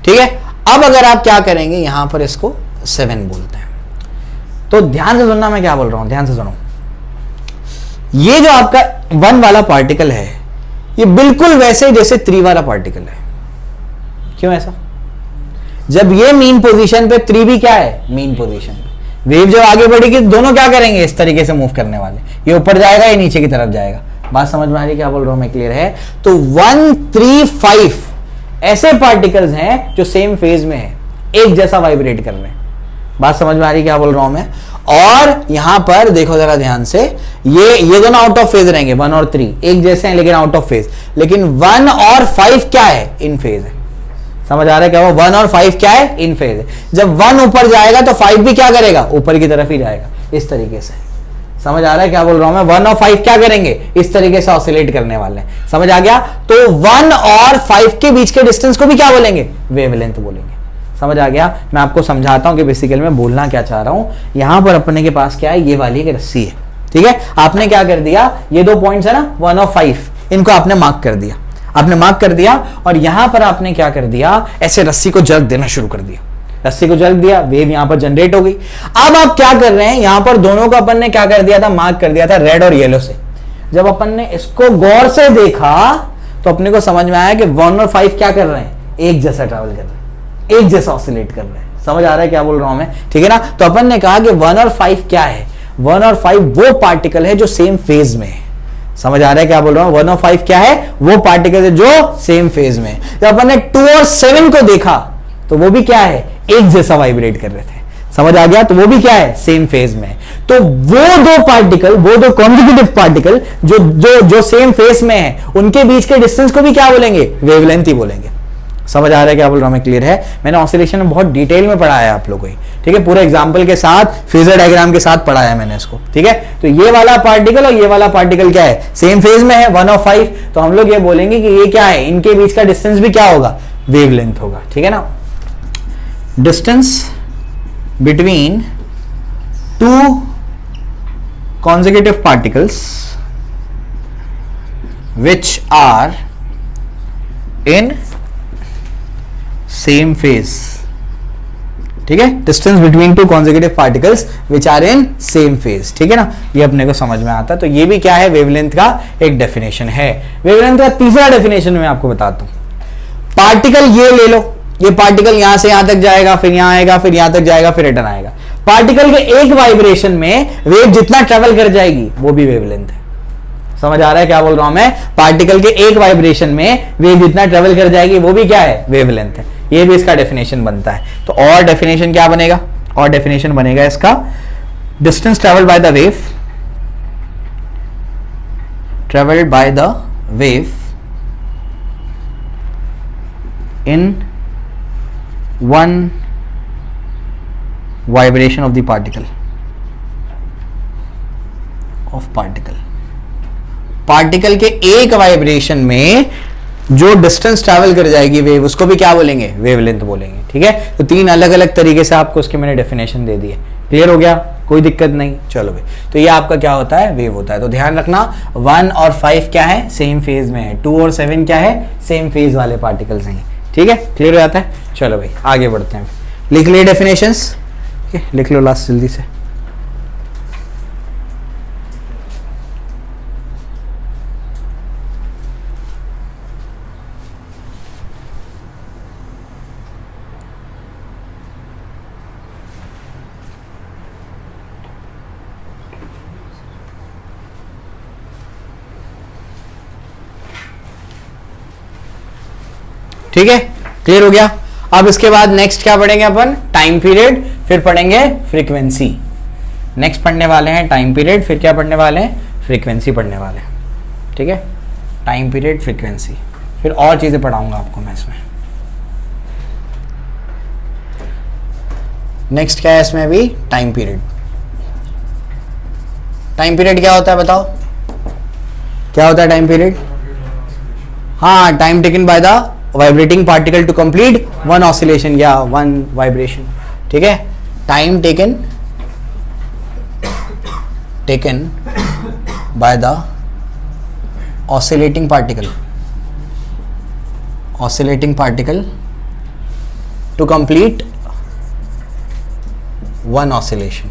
ठीक है, अब अगर आप क्या करेंगे, यहां पर इसको 7 बोलते हैं। तो ध्यान से सुनना मैं क्या बोल रहा हूं, ध्यान से सुनो। ये जो आपका 1 वाला पार्टिकल है, ये बिल्कुल वैसे जैसे 3 वाला पार्टिकल है। क्यों ऐसा, जब ये मीन पोजीशन पे, 3 भी क्या है, मीन पोजीशन पे। वेव जब आगे बढ़ेगी दोनों क्या करेंगे, इस तरीके से मूव करने वाले, ये ऊपर जाएगा ये नीचे की तरफ जाएगा। बात समझ में आ रही क्या बोल रहा हूं मैं, क्लियर है? तो 1, 3, 5 ऐसे पार्टिकल्स हैं जो सेम फेज में है, एक जैसा वाइब्रेट कर रहे हैं। बात समझ में आ रही क्या बोल रहा हूं मैं? और यहां पर देखो जरा ध्यान से, ये दोनों आउट ऑफ फेज रहेंगे, 1 और 3 एक जैसे हैं लेकिन आउट ऑफ फेज, लेकिन 1 और 5 क्या है, इन फेज है। समझ आ रहा है क्या? वो 1 और 5 क्या है, इन फेज है। जब 1 ऊपर जाएगा तो 5 भी क्या करेगा, ऊपर की तरफ ही जाएगा, इस तरीके से। समझ आ रहा है क्या बोल रहा हूं मैं? 1 और 5 क्या करेंगे, इस तरीके से ऑसिलेट करने वाले हैं। समझ आ गया? तो 1 और 5 के बीच के डिस्टेंस को भी क्या बोलेंगे, वेवलेंथ बोलेंगे। समझ आ गया? मैं आपको समझाता हूं कि बेसिकली मैं बोलना क्या चाह रहा हूं। यहां पर अपने के पास क्या है, ये वाली एक रस्सी है, ठीक है। आपने क्या कर दिया, ये 2 पॉइंट्स है ना, 1 और 5, इनको आपने मार्क कर दिया, आपने मार्क कर दिया, और यहां पर आपने क्या कर दिया, ऐसे रस्सी को जर्क देना शुरू कर दिया, रस्सी को जर्क दिया, वेव यहां पर जनरेट हो गई। अब आप क्या कर रहे हैं, यहां पर दोनों को अपन ने क्या कर दिया था, मार्क कर दिया था रेड और येलो से। जब अपन ने इसको गौर से देखा तो अपने को समझ में आया कि 1 और 5 क्या कर रहे हैं, एक जैसा ट्रैवल कर रहे हैं, एक जैसा ऑसिलेट कर रहे हैं। समझ आ रहा है क्या बोल रहा हूं मैं, ठीक है ना? तो अपन ने कहा कि 1 और 5 क्या है, 1 और 5 वो पार्टिकल है जो सेम फेज में है। समझ आ रहा है क्या बोल रहा हूं? 1 और 5 क्या है, वो पार्टिकल है जो सेम फेज में है। जब अपन ने 2 और 7 को देखा तो वो भी क्या है, एक जैसा वाइब्रेट कर रहे थे। समझ आ गया? तो वो भी क्या है, सेम फेज में। तो वो 2 पार्टिकल, वो 2 कॉन्जिक्यूटिव पार्टिकल जो जो जो सेम फेज में है, उनके बीच के डिस्टेंस को भी क्या बोलेंगे, वेवलेंथ ही बोलेंगे। समझ आ रहा है क्या बोल रहा हूं मैं, क्लियर है? मैंने ऑसिलेशन में बहुत डिटेल में पढ़ाया है आप लोगों को, ठीक है, पूरे एग्जांपल के साथ, फेजर डायग्राम के साथ पढ़ाया मैंने इसको, ठीक है। तो ये वाला पार्टिकल और ये वाला पार्टिकल क्या है, सेम फेज में है, 1 और 5। तो हम लोग ये बोलेंगे कि ये क्या है, इनके बीच का डिस्टेंस भी क्या होगा, वेवलेंथ होगा, ठीक है ना। Distance between 2 consecutive particles which are in same phase, ठीक है। Distance between 2 consecutive particles which are in same phase, ठीक है ना। ये अपने को समझ में आता है। तो ये भी क्या है, वेवलेंथ का एक डेफिनेशन है। वेवलेंथ का तीसरा डेफिनेशन मैं आपको बताता हूं। पार्टिकल ये ले लो, ये पार्टिकल यहां से यहां तक जाएगा, फिर यहां आएगा, फिर यहां तक जाएगा, फिर रिटर्न आएगा। पार्टिकल के एक वाइब्रेशन में वेव जितना ट्रेवल कर जाएगी वो भी वेवलेंथ है। समझ आ रहा है क्या बोल रहा हूं मैं? पार्टिकल के एक वाइब्रेशन में वेव जितना ट्रेवल कर जाएगी वो भी क्या है, वेवलेंथ है। ये भी इसका डेफिनेशन बनता है। तो और डेफिनेशन क्या बनेगा, और डेफिनेशन बनेगा इसका, distance travelled by the wave, travelled by the wave in one vibration of the particle, particle के एक वाइब्रेशन में जो डिस्टेंस ट्रैवल कर जाएगी वेव, उसको भी क्या बोलेंगे, वेवलेंथ बोलेंगे, ठीक है। तो 3 अलग अलग तरीके से आपको उसके मैंने डेफिनेशन दे दी है। क्लियर हो गया, कोई दिक्कत नहीं। चलो भाई, तो ये आपका क्या होता है, वेव होता है। तो ध्यान रखना 1 और 5 क्या है, सेम फेज में है। 2 और 7 क्या है, सेम फेज वाले पार्टिकल्स हैं, ठीक है। क्लियर हो जाता है। चलो भाई आगे बढ़ते हैं, लिख लिए डेफिनेशंस, लिख लो लास्ट जल्दी से। ठीक है, क्लियर हो गया। अब इसके बाद नेक्स्ट क्या पढ़ेंगे अपन, टाइम पीरियड, फिर पढ़ेंगे फ्रीक्वेंसी। नेक्स्ट पढ़ने वाले हैं टाइम पीरियड, फिर क्या पढ़ने वाले हैं, फ्रीक्वेंसी पढ़ने वाले हैं, ठीक है। टाइम पीरियड, फ्रीक्वेंसी, फिर और चीजें पढ़ाऊंगा आपको मैं इसमें। नेक्स्ट क्या है इसमें भी, टाइम पीरियड। टाइम पीरियड क्या होता है बताओ, क्या होता है टाइम पीरियड? हाँ, time taken by the vibrating particle to complete 1 oscillation या 1 वाइब्रेशन, ठीक है। Time taken by the oscillating particle to complete 1 oscillation,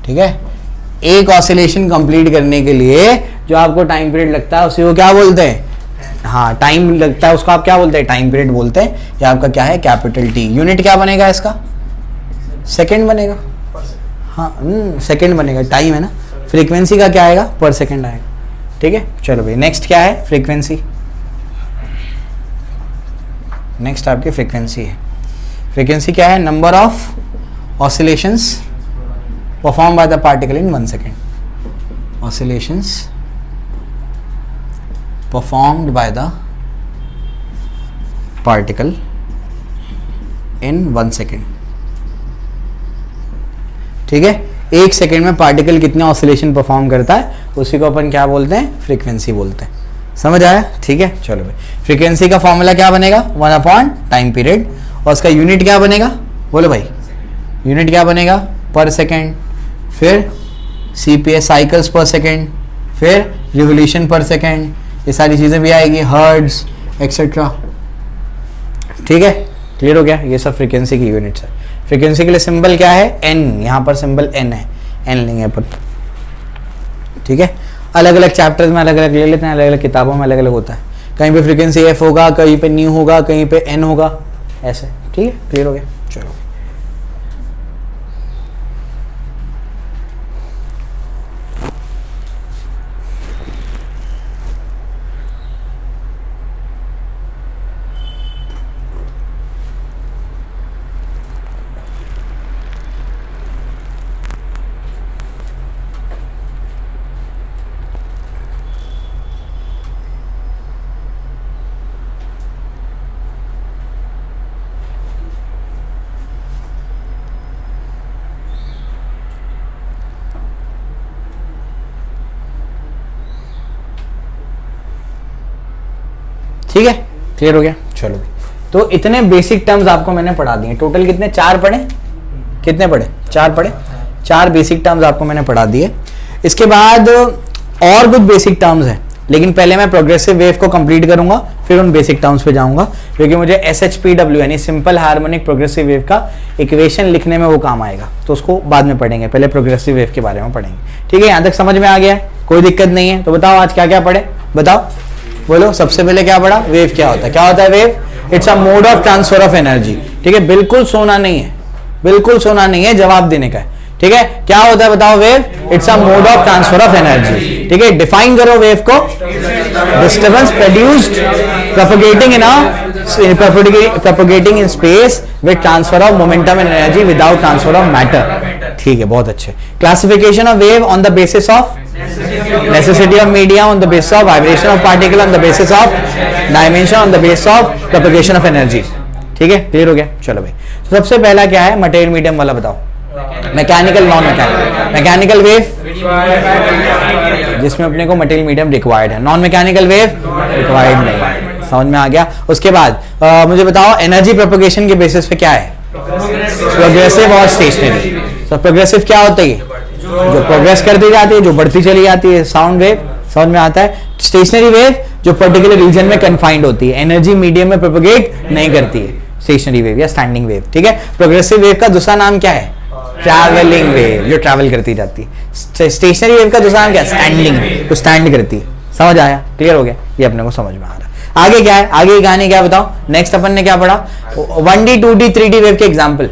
ठीक है। एक ऑसिलेशन कंप्लीट करने के लिए जो आपको टाइम पीरियड लगता है उसी को क्या बोलते हैं, हाँ टाइम लगता है उसको आप क्या बोलते हैं, टाइम पीरियड बोलते हैं। या आपका क्या है, कैपिटल टी। यूनिट क्या बनेगा इसका, सेकंड बनेगा। हाँ सेकंड बनेगा, टाइम है ना। फ्रीक्वेंसी का क्या आएगा, पर सेकंड आएगा। ठीक है, चलो भाई नेक्स्ट क्या है, फ्रीक्वेंसी। नेक्स्ट आपकी फ्रीक्वेंसी है। फ्रीक्वेंसी क्या है, number of oscillations perform by the particle in 1 second. Oscillations performed by the particle in 1 second. ठीक है, 1 सेकेंड में पार्टिकल कितने ऑसिलेशन परफॉर्म करता है, उसी को अपन क्या बोलते हैं, फ्रीक्वेंसी बोलते हैं। समझ आया, ठीक है। चलो भाई, फ्रीक्वेंसी का फॉर्मूला क्या बनेगा, 1 टाइम पीरियड। और उसका यूनिट क्या बनेगा, बोलो भाई, यूनिट क्या बनेगा, पर सेकेंड। फिर CPS साइकिल्स पर सेकेंड, फिर रिवोल्यूशन पर सेकेंड, ये सारी चीज़ें भी आएगी, हर्ट्ज एक्सेट्रा। ठीक है, क्लियर हो गया। ये सब फ्रीक्वेंसी की यूनिट्स है। फ्रीक्वेंसी के लिए सिंबल क्या है, n। यहाँ पर सिंबल n है, n लेंगे अपन। ठीक है, अलग अलग चैप्टर्स में अलग अलग ले लेते हैं, अलग अलग किताबों में अलग अलग होता है। कहीं पे फ्रीक्वेंसी f होगा, कहीं पे न्यू होगा, कहीं पे n होगा, ऐसे। ठीक है, क्लियर हो गया। चलो ठीक है, क्लियर हो गया। चलो तो इतने बेसिक टर्म्स आपको मैंने पढ़ा दिए। टोटल कितने, 4 पढ़े, कितने पढ़े, 4 पढ़े। 4 बेसिक टर्म्स आपको मैंने पढ़ा दिए। इसके बाद और कुछ बेसिक टर्म्स हैं, लेकिन पहले मैं प्रोग्रेसिव वेव को कंप्लीट करूंगा, फिर उन बेसिक टर्म्स पे जाऊंगा, क्योंकि मुझे SHPW यानी सिंपल हार्मोनिक प्रोग्रेसिव वेव का इक्वेशन लिखने में वो काम आएगा। तो उसको बाद में पढ़ेंगे, पहले प्रोग्रेसिव वेव के बारे में पढ़ेंगे। ठीक है, यहाँ तक समझ में आ गया है, कोई दिक्कत नहीं है। तो बताओ आज क्या क्या पढ़े, बताओ, बोलो। सबसे पहले क्या पढ़ा, वेव क्या होता है। क्या होता है wave, it's a mode of transfer of energy. ठीक है, बिल्कुल सोना नहीं है, बिल्कुल सोना नहीं है, जवाब देने का है। ठीक है, क्या होता है बताओ, wave it's a mode of transfer of energy. ठीक है, डिफाइन करो वेव को, disturbance produced propagating in space with transfer of momentum and energy without transfer of matter. ठीक है, बहुत अच्छे। Classification of wave on the basis of necessity of medium, on the basis of vibration of particle, on the basis of dimension, on the basis of propagation of energy. ठीक है, क्लियर हो गया। चलो भाई, तो सबसे पहला क्या है, मटेरियल मीडियम वाला बताओ। Mechanical, non mechanical. Mechanical wave जिसमें अपने को मटेरियल मीडियम रिक्वायर्ड है, नॉन मैकेनिकल वेव रिक्वायर्ड नहीं है। समझ में आ गया। उसके बाद मुझे बताओ एनर्जी प्रोपगेशन के बेसिस पे क्या है, प्रोग्रेसिव और स्टेशनरी। तो प्रोग्रेसिव क्या होता है, जो प्रोग्रेस करती जाती है, जो बढ़ती चली जाती है, साउंड वेव, समझ में आता है। स्टेशनरी वेव जो पर्टिकुलर रीजन में कन्फाइंड होती है, एनर्जी मीडियम में प्रोपगेट नहीं करती है, स्टेशनरी वेव या स्टैंडिंग वेव। ठीक है, प्रोग्रेसिव वेव का दूसरा नाम क्या है, ट्रैवलिंग वेव, जो ट्रैवल करती जाती है। स्टेशनरी वेव का दूसरा नाम क्या है, स्टैंडिंग वेव, जो स्टैंड करती है। समझ आया, क्लियर हो गया, ये अपने को समझ में आ रहा है। आगे क्या है, आगे की कहानी क्या बताओ। नेक्स्ट अपन ने क्या पढ़ा, 1D 2D 3D वेव के एग्जांपल।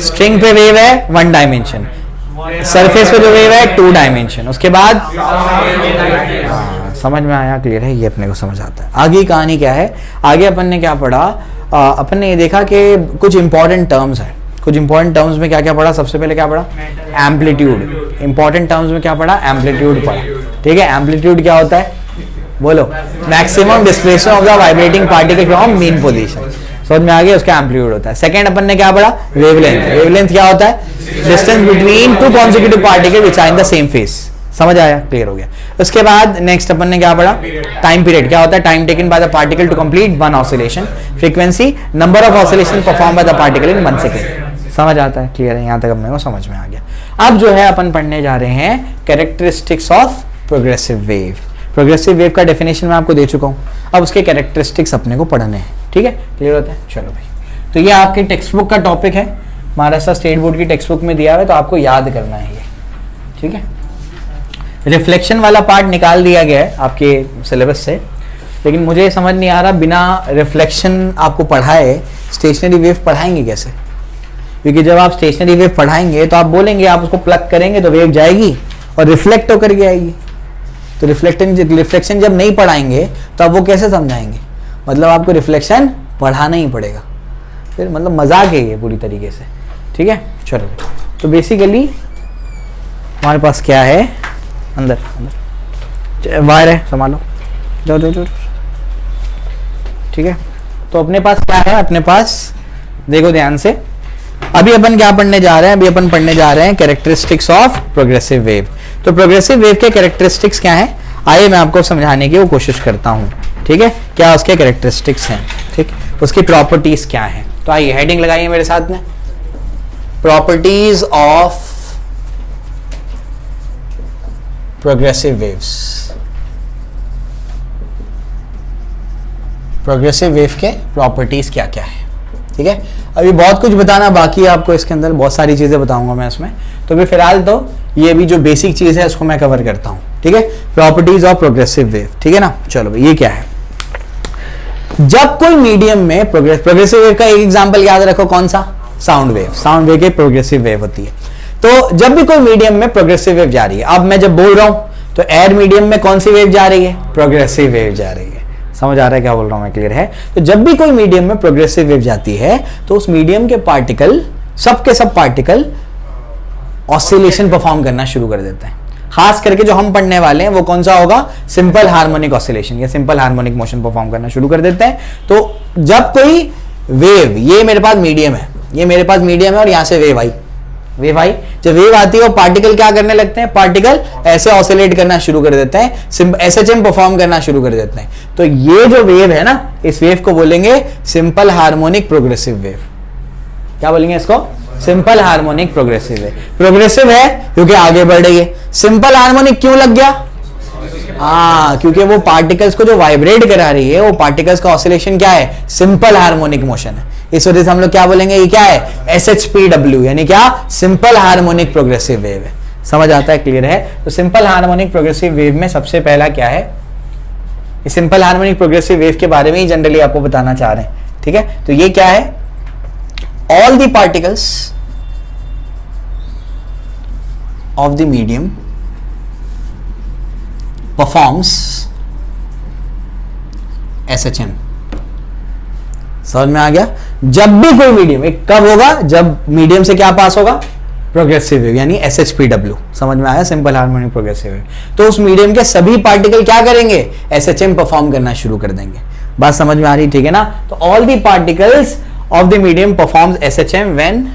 स्ट्रिंग पे वेव है 1 डायमेंशन, सरफेस पे जो वेव है 2 डायमेंशन। उसके बाद समझ में आया, क्लियर है, ये अपने को समझ आता है। आगे कहानी क्या है, आगे अपन ने क्या पढ़ा, अपन ने ये देखा कि कुछ इंपॉर्टेंट टर्म्स है। कुछ इंपॉर्टेंट टर्म्स में क्या क्या पढ़ा, सबसे पहले क्या पढ़ा, एम्पलीट्यूड। इंपॉर्टेंट टर्म्स में क्या पढ़ा, एम्पलीट्यूड पढ़ा। ठीक है, एम्पलीट्यूड क्या होता है, बोलो, maximum displacement of the vibrating particle from main position. समझ में आ गया, उसका एम्पलीट्यूड होता है। सेकंड अपन ने क्या पढ़ा, वेवलेंथ। वेवलेंथ क्या होता है, distance between 2 consecutive particle which are in the same phase. समझ आया, क्लियर हो गया। उसके बाद नेक्स्ट अपन ने क्या पढ़ा, टाइम पीरियड क्या होता है, time taken by the particle to complete 1 oscillation. Frequency, number of oscillation perform by the particle in 1 second. समझ आता है, क्लियर है, यहाँ तक अपने को समझ में आ गया। अब जो है अपन पढ़ने जा रहे हैं characteristics of progressive wave. Progressive wave का डेफिनेशन मैं आपको दे चुका हूँ, अब उसके कैरेक्टरिस्टिक्स अपने को पढ़ने हैं। ठीक है, क्लियर होता है। चलो भाई, तो ये आपके टेक्स्ट बुक का टॉपिक है, महाराष्ट्र स्टेट बोर्ड की टेक्स्ट बुक में दिया हुआ है, तो आपको याद करना है ये। ठीक है, रिफ्लेक्शन वाला पार्ट निकाल दिया गया है आपके सिलेबस से, लेकिन मुझे समझ नहीं आ रहा बिना रिफ्लेक्शन आपको पढ़ाए स्टेशनरी वेव पढ़ाएंगे कैसे? क्योंकि जब आप स्टेशनरी वेव पढ़ाएंगे तो आप बोलेंगे, आप उसको प्लग करेंगे तो वेव जाएगी और रिफ्लेक्ट होकर के आएगी। तो रिफ्लेक्शन जब नहीं पढ़ाएंगे तो आप वो कैसे समझाएंगे? मतलब आपको रिफ्लेक्शन पढ़ाना ही पड़ेगा, फिर मतलब मजाक है ये पूरी तरीके से। ठीक है, चलो। तो बेसिकली हमारे पास क्या है, अंदर अंदर वायर है, संभालो, जाओ जाओ जाओ। ठीक है, तो अपने पास क्या है? अपने पास देखो ध्यान से, अभी अपन क्या पढ़ने जा रहे हैं? अभी अपन पढ़ने जा रहे हैं कैरेक्टरिस्टिक्स ऑफ प्रोग्रेसिव वेव। तो प्रोग्रेसिव वेव के कैरेक्टरिस्टिक्स क्या हैं? आइए मैं आपको समझाने की वो कोशिश करता हूं। ठीक है, क्या उसके कैरेक्टरिस्टिक्स हैं, ठीक, उसकी प्रॉपर्टीज क्या हैं। तो आइए हेडिंग लगाइए मेरे साथ में, properties of progressive waves. Progressive wave के प्रॉपर्टीज क्या क्या है? ठीक है, अभी बहुत कुछ बताना बाकी है आपको, इसके अंदर बहुत सारी चीजें बताऊंगा मैं इसमें। तो अभी फिलहाल तो ये भी जो बेसिक चीज है उसको मैं कवर करता हूं। ठीक है, प्रॉपर्टीज ऑफ प्रोग्रेसिव वेव। ठीक है ना, चलो ये क्या है? जब कोई मीडियम में प्रोग्रेसिव वेव का एक एग्जांपल याद रखो, कौन सा? Sound wave. साउंड वेव की प्रोग्रेसिव वेव होती है। तो जब भी कोई मीडियम में प्रोग्रेसिव वेव जा रही है, अब मैं जब बोल रहा हूं तो एयर मीडियम में कौन सी वेव जा रही है? प्रोग्रेसिव वेव जा रही है। समझ आ रहा है क्या बोल रहा हूं मैं? क्लियर है? तो जब भी कोई मीडियम में प्रोग्रेसिव वेव जाती है तो उस मीडियम के पार्टिकल, सब के सब पार्टिकल ऑसिलेशन परफॉर्म करना शुरू कर देते हैं। खास करके जो हम पढ़ने वाले हैं वो कौन सा होगा? सिंपल हार्मोनिक ऑसिलेशन या सिंपल हार्मोनिक मोशन परफॉर्म करना शुरू कर देते हैं। तो जब कोई वेव, ये मेरे पास मीडियम है, ये मेरे पास मीडियम है और यहां से वेव आई, जब वेव आती है वो पार्टिकल क्या करने लगते हैं? पार्टिकल ऐसे ऑसिलेट करना शुरू कर देते हैं, एसएचएम परफॉर्म करना शुरू कर देते हैं। तो ये जो वेव है ना, इस वेव को बोलेंगे सिंपल हार्मोनिक प्रोग्रेसिव वेव। क्या बोलेंगे इसको? Simple harmonic progressive wave. Progressive है क्योंकि आगे बढ़ रही है। सिंपल हार्मोनिक क्यों लग गया? क्योंकि वो पार्टिकल्स को जो वाइब्रेट करा रही है, वो पार्टिकल्स का ऑसिलेशन क्या है? सिंपल हार्मोनिक मोशन है। इस वजह से हम लोग क्या बोलेंगे? ये क्या है? SHPW, यानी क्या? सिंपल हार्मोनिक प्रोग्रेसिव वेव है। समझ आता है? क्लियर है? तो सिंपल हार्मोनिक प्रोग्रेसिव वेव में सबसे पहला क्या है? इस सिंपल हार्मोनिक प्रोग्रेसिव वेव के बारे में ही जनरली आपको बताना चाह रहे हैं। ठीक है, तो ये क्या है? All the particles of the medium performs SHM। समझ में आ गया? जब भी कोई मीडियम, कब होगा? जब मीडियम से क्या पास होगा? प्रोग्रेसिव वेव, यानी SHPW। समझ में आया? Simple harmonic progressive wave. तो उस मीडियम के सभी पार्टिकल क्या करेंगे? SHM परफॉर्म करना शुरू कर देंगे। बात समझ में आ रही? ठीक है ना? तो all the particles of the medium performs SHM when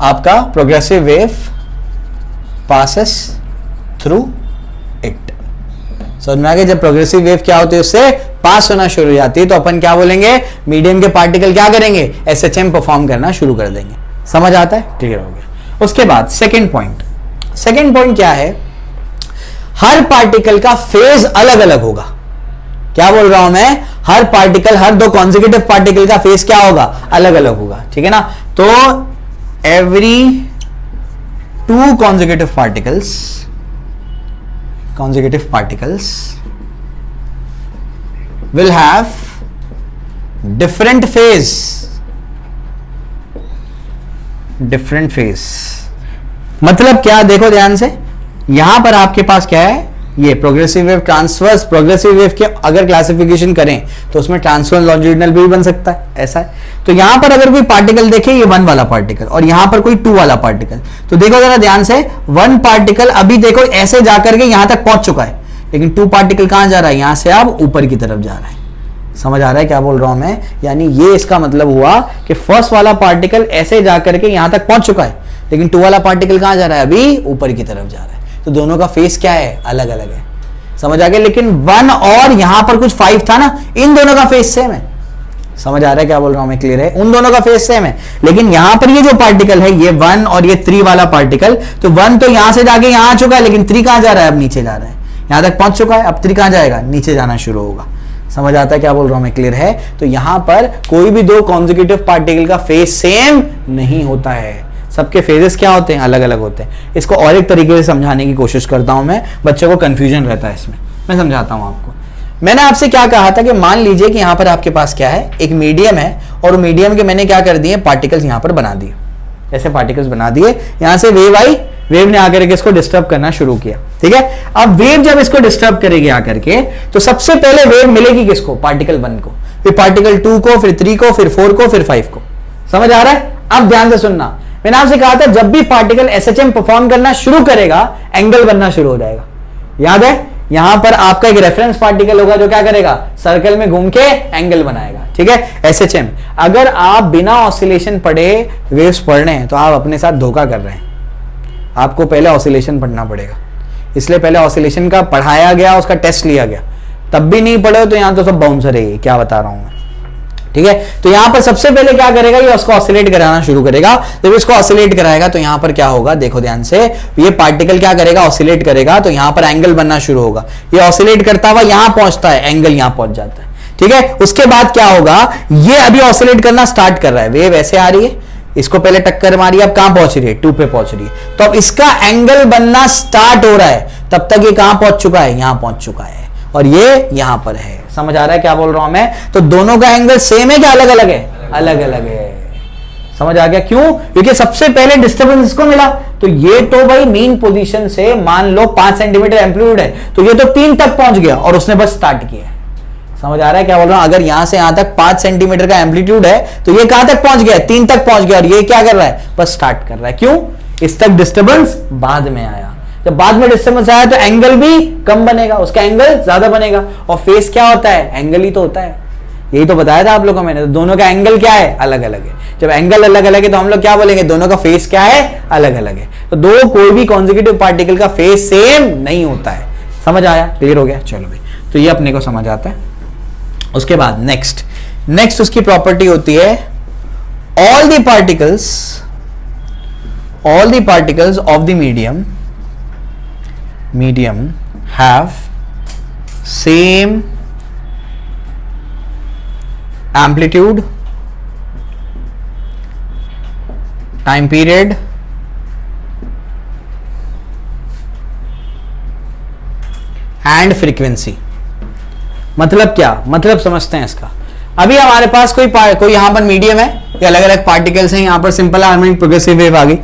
आपका progressive wave passes through it. समझ में आ गया? जब प्रोग्रेसिव वेव क्या होती है, उससे पास होना शुरू हो जाती है, तो अपन क्या बोलेंगे? मीडियम के पार्टिकल क्या करेंगे? SHM परफॉर्म करना शुरू कर देंगे। समझ आता है? क्लियर हो गया। उसके बाद सेकंड पॉइंट क्या है? हर पार्टिकल का फेज अलग अलग होगा। क्या बोल रहा हूं मैं? हर पार्टिकल, हर दो कॉन्सेक्यूटिव पार्टिकल का फेज क्या होगा? अलग अलग होगा। ठीक है ना? तो every two consecutive particles will have different phase। मतलब क्या? देखो ध्यान से, यहां पर आपके पास क्या है? ये progressive wave, transverse. Progressive wave के अगर क्लासिफिकेशन करें तो उसमें ट्रांसवर्स लॉन्जिट्यूडिनल भी बन सकता है, ऐसा है। तो यहां पर अगर कोई पार्टिकल देखे, ये 1 वाला पार्टिकल, और यहां पर कोई 2 वाला पार्टिकल, तो देखो जरा ध्यान से, 1 पार्टिकल अभी देखो ऐसे जाकर के यहां तक पहुंच चुका है, लेकिन 2 पार्टिकल कहां जा रहा है? यहां से अब ऊपर की तरफ जा रहा है। समझ आ रहा है क्या बोल रहा हूं मैं? यानी ये इसका मतलब हुआ कि फर्स्ट वाला पार्टिकल ऐसे जाकर के यहां तक पहुंच चुका है, लेकिन 2 वाला पार्टिकल कहां जा रहा है? अभी ऊपर की तरफ जा रहा है। तो दोनों का फेस क्या है? अलग अलग है। समझ आ गया? लेकिन 1 और यहां पर कुछ 5 था ना, इन दोनों का फेस सेम है। समझ आ रहा है क्या बोल रहा हूं मैं? क्लियर है? उन दोनों का फेस सेम है, लेकिन यहां पर ये जो पार्टिकल है, ये 1 और ये 3 वाला पार्टिकल, तो 1 तो यहां से जाके यहां आ चुका है, लेकिन 3 कहां जा रहा है? अब नीचे जा रहा है। यहां तक पहुंच चुका है, अब 3 कहां जाएगा? नीचे जाना शुरू होगा। समझ आता है क्या बोल रहा हूं मैं? क्लियर है? तो यहां पर कोई भी 2 कॉन्सेक्यूटिव पार्टिकल का फेस सेम नहीं होता है। सबके फेजेस क्या होते हैं, अलग अलग होते हैं। इसको और एक तरीके से समझाने की कोशिश करता हूं मैं, बच्चों को कंफ्यूजन रहता है इसमें, मैं समझाता हूं आपको। मैंने आपसे क्या कहा था कि मान लीजिए कि यहां पर आपके पास क्या है, एक मीडियम है, और मीडियम के मैंने क्या कर दिए, पार्टिकल्स यहां पर बना दिए, ऐसे पार्टिकल्स बना दिए, यहां से वेव आई, वेव ने आकर के इसको डिस्टर्ब करना शुरू किया, ठीक है। अब वेव जब इसको डिस्टर्ब करेगी आकर के, तो सबसे पहले वेव मिलेगी किसको, पार्टिकल 1 को, फिर पार्टिकल 2 को, फिर 3 को, फिर 4 को, फिर 5 को। समझ आ रहा है? अब ध्यान से सुनना, मैंने आपसे कहा था जब भी पार्टिकल एसएचएम परफॉर्म करना शुरू करेगा, एंगल बनना शुरू हो जाएगा। याद है, यहां पर आपका एक रेफरेंस पार्टिकल होगा जो क्या करेगा, सर्कल में घूम के एंगल बनाएगा, ठीक है, एसएचएम। अगर आप बिना ऑसिलेशन पढ़े वेव्स पढ़ रहे हैं तो आप अपने साथ धोखा कर रहे हैं। आपको पहले ऑसिलेशन पढ़ना पड़ेगा, इसलिए पहले ऑसिलेशन का पढ़ाया गया, उसका टेस्ट लिया गया, तब भी नहीं पढ़े तो यहां तो सब बाउंसर है, क्या बता रहा हूं मैं, ठीक है। तो यहां पर सबसे पहले क्या करेगा, ये उसको ऑसिलेट कराना शुरू करेगा। जब इसको ऑसिलेट कराएगा तो यहां पर क्या होगा, देखो ध्यान से, ये पार्टिकल क्या करेगा, ऑसिलेट करेगा, तो यहां पर एंगल बनना शुरू होगा। ये ऑसिलेट करता हुआ यहां पहुंचता है, एंगल यहां पहुंच जाता है, ठीक है। उसके बाद क्या होगा, ये अभी ऑसिलेट करना स्टार्ट कर रहा है, वेव ऐसे आ रही है, इसको पहले टक्कर मारी, अब कहां पहुंच रही है, 2 पे पहुंच रही है, तो अब इसका एंगल बनना स्टार्ट हो रहा है। तब तक ये कहां पहुंच चुका है, यहां पहुंच चुका है, और ये यहां पर है। समझ आ रहा है क्या बोल रहा हूं मैं? तो दोनों का एंगल सेम है क्या अलग अलग है, अलग अलग है। समझ आ गया क्यों? क्योंकि सबसे पहले डिस्टर्बेंस इसको मिला, तो ये तो भाई मीन पोजीशन से मान लो 5 सेंटीमीटर एम्पलीट्यूड है, तो ये तो 3 तक पहुंच गया और उसने बस स्टार्ट किया। समझ आ रहा है क्या बोल रहा हूं? अगर यहां से यहां तक 5 सेंटीमीटर का एम्पलीट्यूड है, तो ये कहां तक पहुंच गया, 3 तक पहुंच गया, और ये क्या कर रहा है, बस स्टार्ट कर रहा है। क्यों? इस तक डिस्टर्बेंस बाद में आया, जब बाद में डिस्टर्बेंस आया तो एंगल भी कम बनेगा, उसका एंगल ज्यादा बनेगा। और फेस क्या होता है, एंगल ही तो होता है, यही तो बताया था आप लोगों को मैंने। तो दोनों का एंगल क्या है, अलग अलग है। जब एंगल अलग अलग है तो हम लोग क्या बोलेंगे, दोनों का फेस क्या है, अलग अलग है। तो दो कोई भी कॉन्जिक्यूटिव पार्टिकल का फेस सेम नहीं होता है। समझ आया, क्लियर हो गया? चलो भाई, तो ये अपने को समझ आता है। उसके बाद नेक्स्ट उसकी प्रॉपर्टी होती है, all the particles of the medium have same amplitude, time period, and frequency। मतलब क्या, मतलब समझते हैं इसका। अभी हमारे पास कोई यहां पर मीडियम है, ये अलग अलग पार्टिकल्स हैं, यहां पर सिंपल हार्मोनिक प्रोग्रेसिव वेव आ गई।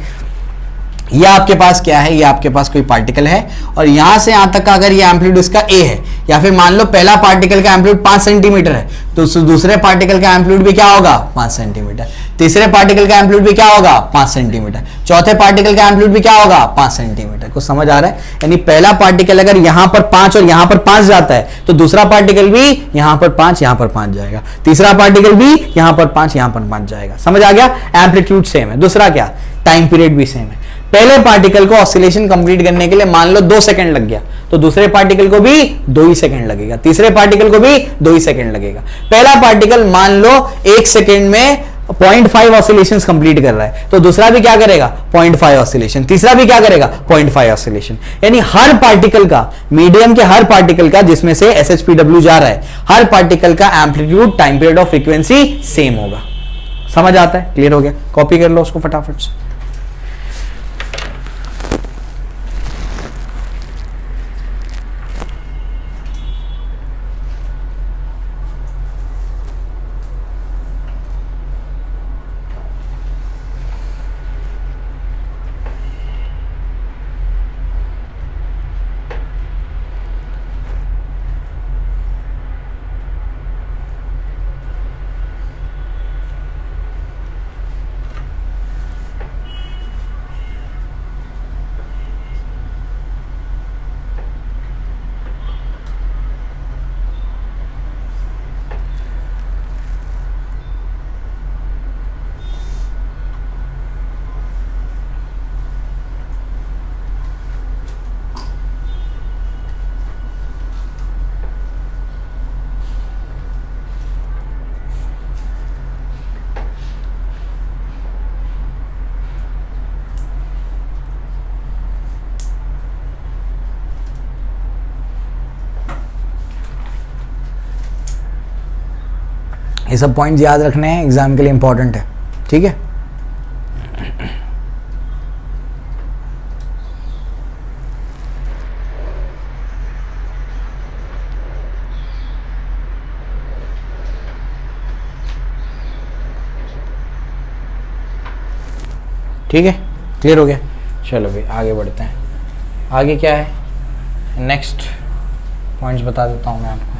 ये आपके पास क्या है, ये आपके पास कोई पार्टिकल है, और यहां से यहां तक का अगर ये एम्पलीट्यूड इसका ए है, या फिर मान लो पहला पार्टिकल का एम्पलीट्यूड 5 सेंटीमीटर है, तो दूसरे पार्टिकल का एम्पलीट्यूड भी क्या होगा, 5 सेंटीमीटर। तीसरे पार्टिकल का एम्पलीट्यूड भी क्या होगा, 5 सेंटीमीटर। चौथे पार्टिकल का एम्पलीट्यूड भी क्या होगा, 5 सेंटीमीटर। कुछ समझ आ रहा है? यानी पहला पार्टिकल अगर यहां पर 5 और यहां पर 5 जाता है, तो दूसरा पार्टिकल भी यहां पर 5, यहां पर 5 जाएगा। तीसरा पार्टिकल भी यहां पर 5, यहां पर 5 जाएगा। समझ आ गया? एम्पलीट्यूड सेम है। दूसरा क्या, टाइम पीरियड भी सेम है। पहले पार्टिकल को ऑसिलेशन कंप्लीट करने के लिए मान लो 2 सेकंड लग गया, तो दूसरे पार्टिकल को भी 2 ही सेकंड लगेगा, तीसरे पार्टिकल को भी 2 ही सेकंड लगेगा। पहला पार्टिकल मान लो 1 सेकंड में 0.5 ऑसिलेशंस कंप्लीट कर रहा है, तो दूसरा भी क्या करेगा, 0.5 ऑसिलेशन, तीसरा भी क्या करेगा, 0.5 ऑसिलेशन। यानी हर पार्टिकल का, मीडियम के हर पार्टिकल का जिसमें से SHPW जा रहा है, हर पार्टिकल का एम्पलीट्यूड, टाइम पीरियड और फ्रीक्वेंसी सेम होगा। समझ आता है? क्लियर हो गया? कॉपी कर लो उसको फटाफट से। ये सब पॉइंट्स याद रखने हैं, एग्जाम के लिए इंपॉर्टेंट है, ठीक है? ठीक है, क्लियर हो गया। चलो भाई आगे बढ़ते हैं। आगे क्या है, नेक्स्ट पॉइंट्स बता देता हूँ मैं आपको।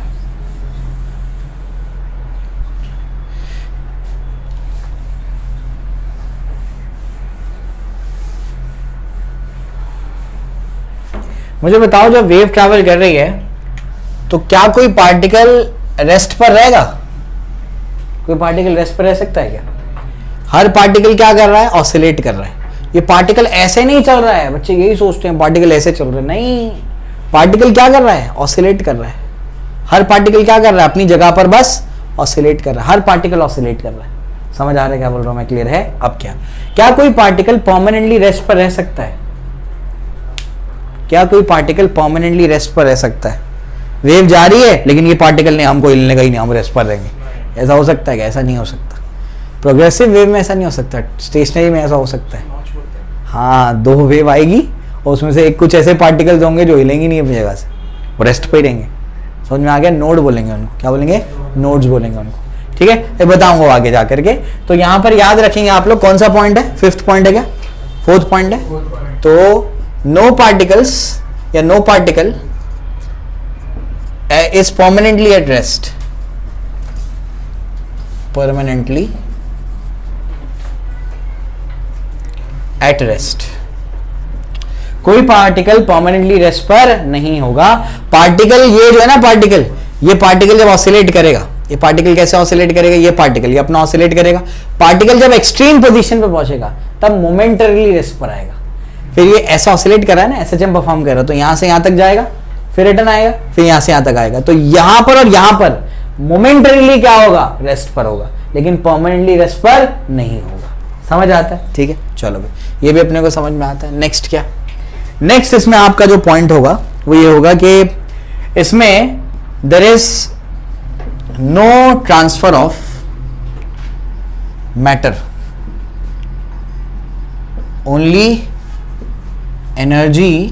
मुझे बताओ, जब वेव ट्रैवल कर रही है तो क्या कोई पार्टिकल रेस्ट पर रहेगा? कोई पार्टिकल रेस्ट पर रह सकता है क्या? हर पार्टिकल क्या कर रहा है, ऑसिलेट कर रहा है। ये पार्टिकल ऐसे नहीं चल रहा है, बच्चे यही सोचते हैं पार्टिकल ऐसे चल रहे हैं, नहीं, पार्टिकल क्या कर रहा है, ऑसिलेट कर रहा है। हर पार्टिकल क्या कर रहा है, अपनी जगह पर बस ऑसिलेट कर रहा है। हर पार्टिकल ऑसिलेट कर रहा है। समझ आ रहा है क्या बोल रहा हूं मैं, क्लियर है? अब क्या कोई पार्टिकल परमानेंटली रेस्ट पर रह सकता है? क्या कोई पार्टिकल परमानेंटली रेस्ट पर रह सकता है? वेव जा रही है लेकिन ये पार्टिकल नहीं, हमको हिलने का ही नहीं, हम रेस्ट पर रहेंगे, ऐसा हो सकता है क्या? ऐसा नहीं हो सकता। प्रोग्रेसिव वेव में ऐसा नहीं हो सकता, स्टेशनरी में ऐसा हो सकता है। हाँ, दो वेव आएगी और उसमें से एक कुछ ऐसे पार्टिकल्स होंगे जो हिलेंगे नहीं अपनी जगह से, वो रेस्ट पे ही रहेंगे। समझ में आ गया? नोड बोलेंगे उनको, क्या बोलेंगे? नोड्स बोलेंगे उनको। ठीक है, ये बताऊंगा आगे जा करके। तो यहाँ पर याद रखेंगे आप लोग, कौन सा पॉइंट है? 5th पॉइंट है क्या? 4th पॉइंट है। तो नो पार्टिकल्स या no particle is permanently at rest, permanently at rest। कोई पार्टिकल परमानेंटली रेस्ट पर नहीं होगा। पार्टिकल ये जो है ना, पार्टिकल, ये पार्टिकल जब ऑसिलेट करेगा, ये पार्टिकल कैसे ऑसिलेट करेगा? ये पार्टिकल ये अपना ऑसिलेट करेगा। पार्टिकल जब एक्सट्रीम पोजीशन पे पहुंचेगा तब मोमेंटरीली रेस्ट पर आएगा। फिर ये ऐसा ऑसिलेट कर रहा है ना, एसएचएम परफॉर्म कर रहा है, तो यहां से यहां तक जाएगा, फिर रिटर्न आएगा, फिर यहां से यहां तक आएगा। तो यहां पर और यहां पर मोमेंटरीली क्या होगा? रेस्ट पर होगा, लेकिन परमानेंटली रेस्ट पर नहीं होगा। समझ आता है? ठीक है, चलो भाई, ये भी अपने को समझ में आता है। नेक्स्ट क्या? नेक्स्ट इसमें आपका जो पॉइंट होगा वो ये होगा कि इसमें there is no transfer of matter, only energy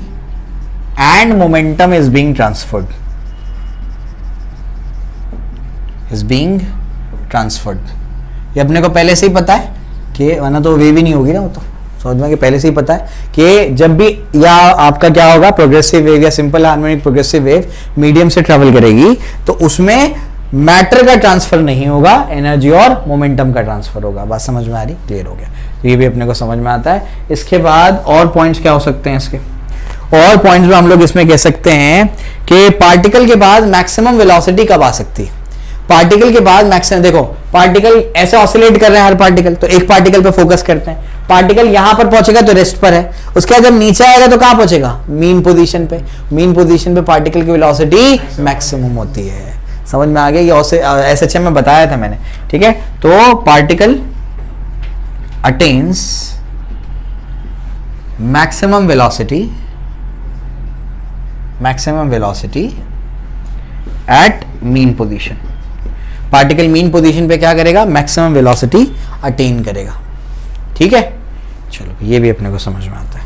and momentum is being transferred, ये अपने को पहले से ही पता है कि, वरना तो वेव ही नहीं होगी ना, वो तो समझ में कि पहले से ही पता है कि जब भी या आपका क्या होगा, प्रोग्रेसिव वेव या simple harmonic progressive wave medium से ट्रेवल करेगी तो उसमें मैटर का ट्रांसफर नहीं होगा, एनर्जी और मोमेंटम का ट्रांसफर होगा। बात समझ में आ रही? क्लियर हो गया। तो ये भी अपने को समझ में आता है। इसके बाद और पॉइंट्स क्या हो सकते हैं इसके? और पॉइंट्स में हम लोग इसमें कह सकते हैं कि पार्टिकल के बाद मैक्सिमम वेलोसिटी कब आ सकती है? पार्टिकल के बाद मैक्सिमम, देखो पार्टिकल ऐसे ऑसिलेट कर रहे हैं हर पार्टिकल, तो एक पार्टिकल पे फोकस करते हैं। पार्टिकल यहां पर पहुंचेगा तो रेस्ट पर है, उसके बाद जब नीचे आएगा तो कहां पहुंचेगा? मीन पोजीशन पे। मीन पोजीशन पे पार्टिकल की वेलोसिटी मैक्सिमम होती है। समझ में आ गया? ये एसएचएम में बताया था मैंने। ठीक है, तो particle attains maximum velocity at mean position. Particle mean position पे क्या करेगा? मैक्सिमम वेलोसिटी अटेन करेगा। ठीक है, चलो ये भी अपने को समझ में आता है।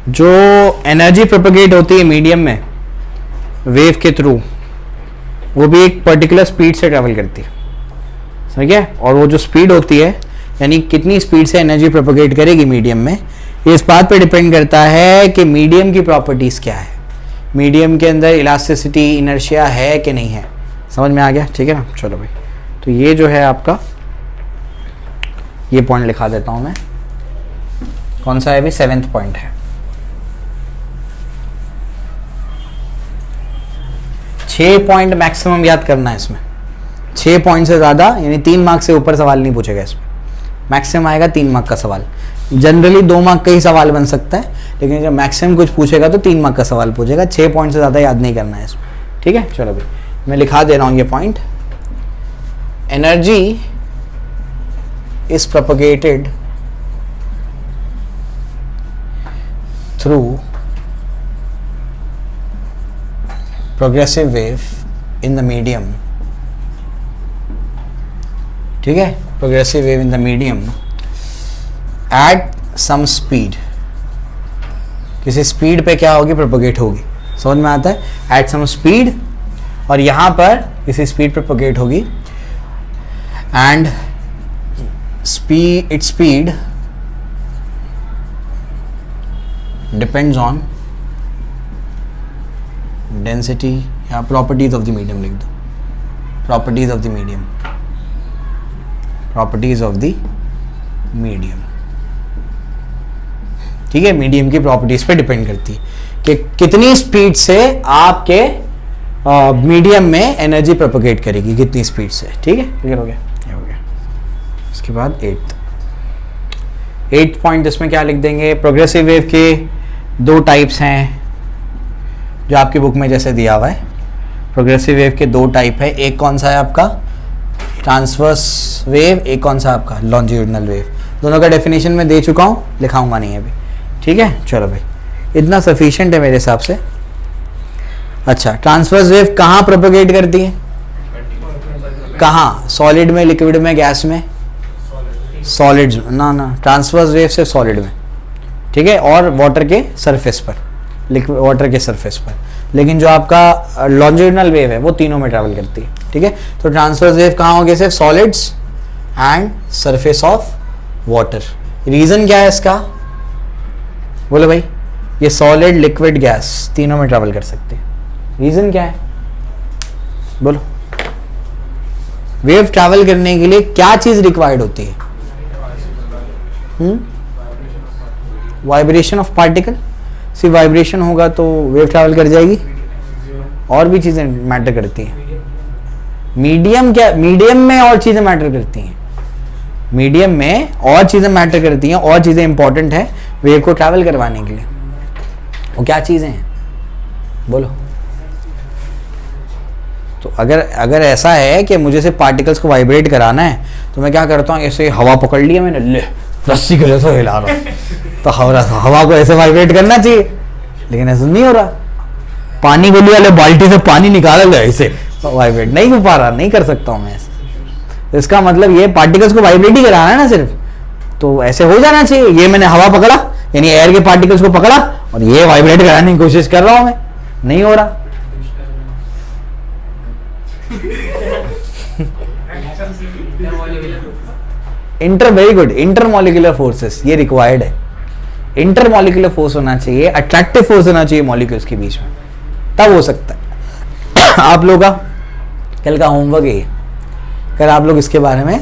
जो एनर्जी प्रोपेगेट होती है मीडियम में वेव के थ्रू, वो भी एक पर्टिकुलर स्पीड से ट्रैवल करती है, समझ गया? और वो जो स्पीड होती है, यानी कितनी स्पीड से एनर्जी प्रोपेगेट करेगी मीडियम में, ये इस बात पे डिपेंड करता है कि मीडियम की प्रॉपर्टीज क्या है, मीडियम के अंदर इलास्टिसिटी, इनर्शिया है कि नहीं है। समझ में आ गया? ठीक है ना? चलो भाई, तो ये जो है आपका, ये पॉइंट लिखा देता हूं मैं। कौन सा है अभी? 7th पॉइंट है। 6 पॉइंट मैक्सिमम याद करना है इसमें। 6 पॉइंट से ज्यादा, यानी 3 मार्क्स से ऊपर सवाल नहीं पूछेगा इसमें। मैक्सिमम आएगा 3 मार्क का सवाल। जनरली 2 मार्क का ही सवाल बन सकता है, लेकिन जब मैक्सिमम कुछ पूछेगा तो 3 मार्क का सवाल पूछेगा। 6 पॉइंट से ज्यादा याद नहीं करना है इसमें। ठीक है, चलो भाई मैं लिखा दे रहा हूं ये point. Energy is propagated through progressive wave in the medium, ठीक है, progressive wave in the medium at some speed, किसी स्पीड पे क्या होगी, प्रोपोगेट होगी, समझ में आता है, एट सम स्पीड, और यहां पर किसी स्पीड पे प्रोपोगेट होगी, and its speed depends on density या प्रॉपर्टीज ऑफ द मीडियम, लिख दो properties of the medium, properties of the medium, ठीक है, मीडियम की प्रॉपर्टीज पे डिपेंड करती है कि कितनी स्पीड से आपके मीडियम में एनर्जी प्रोपोगेट करेगी, कितनी स्पीड से, ठीक है, क्लियर हो गया, ये हो गया। उसके बाद एट्थ पॉइंट इसमें क्या लिख देंगे, प्रोग्रेसिव वेव के दो टाइप्स हैं जो आपकी बुक में जैसे दिया हुआ है, प्रोग्रेसिव वेव के दो टाइप है, एक कौन सा है आपका ट्रांसवर्स वेव, एक कौन सा आपका लॉन्जिट्यूडिनल वेव, दोनों का डेफिनेशन मैं दे चुका हूँ, लिखाऊंगा नहीं अभी, ठीक है, चलो भाई इतना सफिशिएंट है मेरे हिसाब से। अच्छा, ट्रांसवर्स वेव कहाँ प्रोपोगेट करती है, कहाँ, सॉलिड में, लिक्विड में, गैस में, सॉलिड्स में, ना ट्रांसवर्स वेव सिर्फ सॉलिड में, ठीक है, और वाटर के सरफेस पर, लिक्विड वाटर के सरफेस पर, लेकिन जो आपका लॉन्जिट्यूडिनल वेव है वो तीनों में ट्रैवल करती है, ठीक है। तो ट्रांसवर्स वेव कहाँ होगी, सिर्फ solids and surface of water. Reason क्या है इसका, बोलो भाई, ये सॉलिड, लिक्विड, गैस तीनों में ट्रैवल कर सकते हैं, रीजन क्या है, बोलो। वेव ट्रैवल करने के लिए क्या चीज रिक्वायर्ड होती है, वाइब्रेशन ऑफ पार्टिकल, सिर्फ वाइब्रेशन होगा तो वेव ट्रैवल कर जाएगी, और भी चीजें मैटर करती हैं, मीडियम क्या, मीडियम में और चीजें मैटर करती हैं, मीडियम में और चीजें मैटर करती हैं, और चीजें इंपॉर्टेंट है वेव को ट्रैवल करवाने के लिए, वो क्या चीजें हैं, बोलो। तो अगर ऐसा है कि मुझे सिर्फ पार्टिकल्स को वाइब्रेट कराना है, तो मैं क्या करता हूँ, ऐसे हवा पकड़ लिया मैंने, ले रस्सी के जैसा हिला रहा हूँ, तो हवा को ऐसे वाइब्रेट करना चाहिए, लेकिन ऐसा नहीं हो रहा, पानी को लिया, ले बाल्टी से पानी निकाला, ले ऐसे वाइब्रेट नहीं हो पा रहा, नहीं कर सकता हूँ मैं ऐसे। तो इसका मतलब ये पार्टिकल्स को वाइब्रेट ही कराना है ना सिर्फ, तो ऐसे हो जाना चाहिए, ये मैंने हवा पकड़ा, यानी एयर के पार्टिकल्स को पकड़ा और ये वाइब्रेट कराने की कोशिश कर रहा हूं मैं, नहीं हो रहा। वेरी गुड, इंटरमॉलिक्यूलर फोर्सेस ये रिक्वायर्ड है, इंटरमॉलिक्यूलर फोर्स होना चाहिए, अट्रैक्टिव फोर्स होना चाहिए मॉलिक्यूल्स के बीच में, तब हो सकता है। आप लोगों का कल का होमवर्क है, कल आप लोग इसके बारे में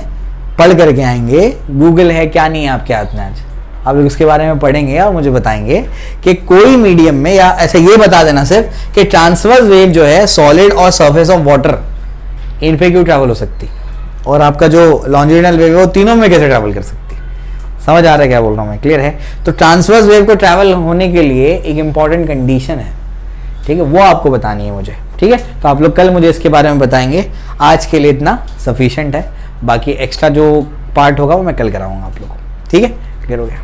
पढ़ करके आएंगे, गूगल है क्या नहीं है आपके हाथ में, आज आप लोग इसके बारे में पढ़ेंगे और मुझे बताएंगे कि कोई मीडियम में, या ऐसे ये बता देना सिर्फ कि ट्रांसवर्स वेव जो है सॉलिड और सरफेस ऑफ वाटर इन पे क्यों ट्रैवल हो सकती, और आपका जो लॉन्जिट्यूडिनल वेव है वो तीनों में कैसे ट्रैवल कर सकती। समझ आ रहा है क्या बोल रहा हूँ मैं, क्लियर है। तो ट्रांसवर्स वेव को ट्रैवल होने के लिए एक इंपॉर्टेंट कंडीशन है, ठीक है, वो आपको बतानी है मुझे, ठीक है। तो आप लोग कल मुझे इसके बारे में बताएंगे, आज के लिए इतना सफिशिएंट है, बाकी एक्स्ट्रा जो पार्ट होगा वो मैं कल कराऊंगा आप लोगों को, ठीक है, क्लियर हो गया।